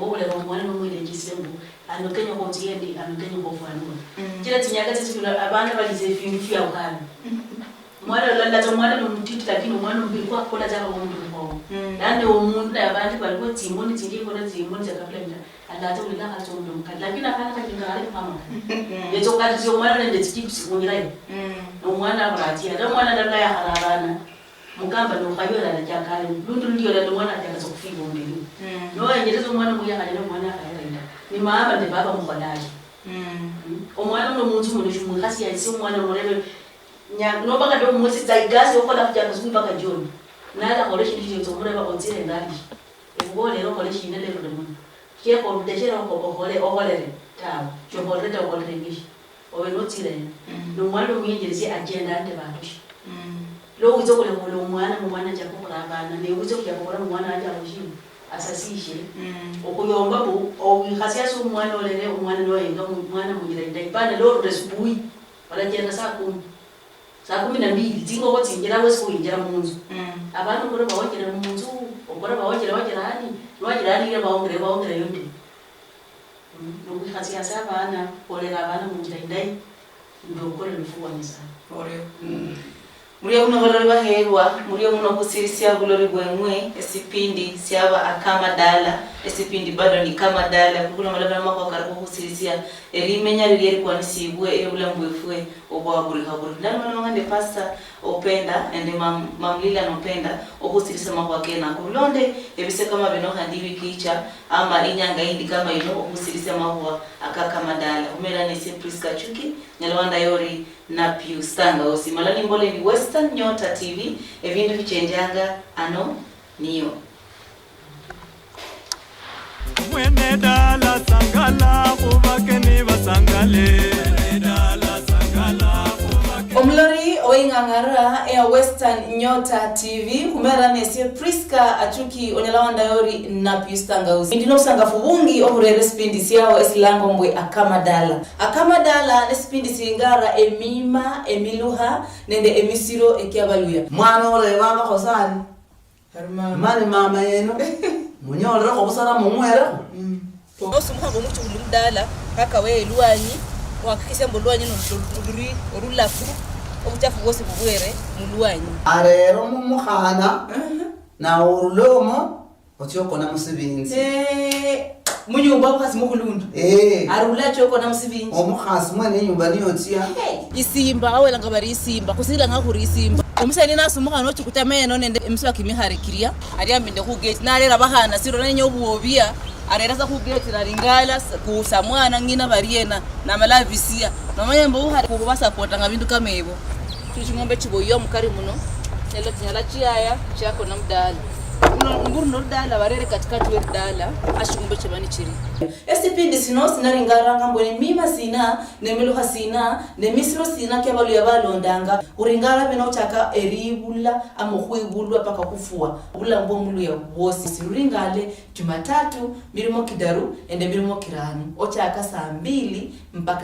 obule mwana nomwile jisembu anokenya ko tiendi anokenya ko fanwa kila tinyaga tsikula abana balize finfi ya ukana mwana landa mwana nomutiti lakini mwana mbikwa kola jaka omuntu mbo nande omuntu abantu balikuwa timoni tindiko na timoni zakapenda alato ulina atomdo mkali lakini akana kangale kama yeto kati yo mwana nende tikips kunyirai no mwana abratia ndo mwana ndala ya hararana mugamba no kayola na jakale lundu ndio ndo mwana atakaza kufika mbili no yenyerezo mwana muya kale mwana akaenda ni maaba ne baba mkholaji omwana ndo muntu munishu mukasi yasi mwana murebe nya no baka ndo musi zaigazi okola kujaka zumi baka joni nala koleshi ndi zo mureba onzire ndali ngole ro koleshi ndele ro ndo kieko ndeshera ko ohole tawo chobole ta ohole ngishi owe notire no mwana mwinjirizi agenda ande bantu lo uzo kule mulo mwana jako kurabana ne uzo kuyakora mwana aja mushimu asasishe okuyomba bu owikhasiya so mwana olele umwana no yenga mwana mujira ndaipana lo resubui wala jenda saa 12 tingo ko tingira wesi kuinjira munzu abantu kore bawongera munzu okora bawongera hani wajirani ile baongere yote nokukhasiya sabana olera abana mujira ndai ndo kole lufuwa nisa oreo Muriyo muno baherwa muriyo muno kusirisia gulori bwemwe esipindi siaba akama dala esipindi bado ni kama dala kugula malabana mako karibu kusirisia elimenya lili kwa nisibwe ebulambwefwe obwaburi haburi ndano ngande pasta openda ende mamlila nopenda okusirisa mako akena kulonde ebise kama bino handiwi kicha ama inyanga indi kama ino okusirisia mako akakama dala umela ni Priska Chuki nyalwanda yori na Pius Stanga osimalani mbole ni Western Nyota TV evindu vichenjanga ano niyo mwene dala sangala kubakeni basangale dala sangala omlori oingangara ya Western Nyota TV kumera nesi Priska Achuki onyalawanda yori na Pius Stanga ndino usangafu bungi ohurere spindi siao esilango mbwe akamadala nesipindi singara emima emiluha nende emisiro ekiabaluya mwana ole baba khosani mani mama yeno munyolera ko busara mumwera osumuhango mucho ulumdala kaka we luanyi wakikise mbulwanyi noduri orulafu obuchafu bwose bubwere mulwanyi arero mumukhana na urulomo otyoko na musibinzi munyumba ukasi mukulundu arula choko na musibinzi omukhasi mwene nyumba niyo tia isimba awela ngabari isimba kusila ngakuri isimba omusani nasumuka no chikutameno nende emiswa kimiharikiria ariambinde ku gate nalera bahana siro nanyo obwobia areraza ku gate naringala ku samwana ngina bariena na malavisia nomanyembo uhari ku basapota ngabindu kamebo tuchingombe chiboyo mukari muno lelo tinyala chiaya chako na mdala mburu no dala barere katikati we dala ashungumbe chebani chiri esipindi sino sinaringara ngambone mima sina nemiluha sina nemisiro sina kebalu yabalondanga uringara bino chaka eribula amokhwibulwa paka kufua ulambo mulu ya bosi siruringale Jumatatu milimo kidaru ende milimo kiranu ochaka saa 2 mpaka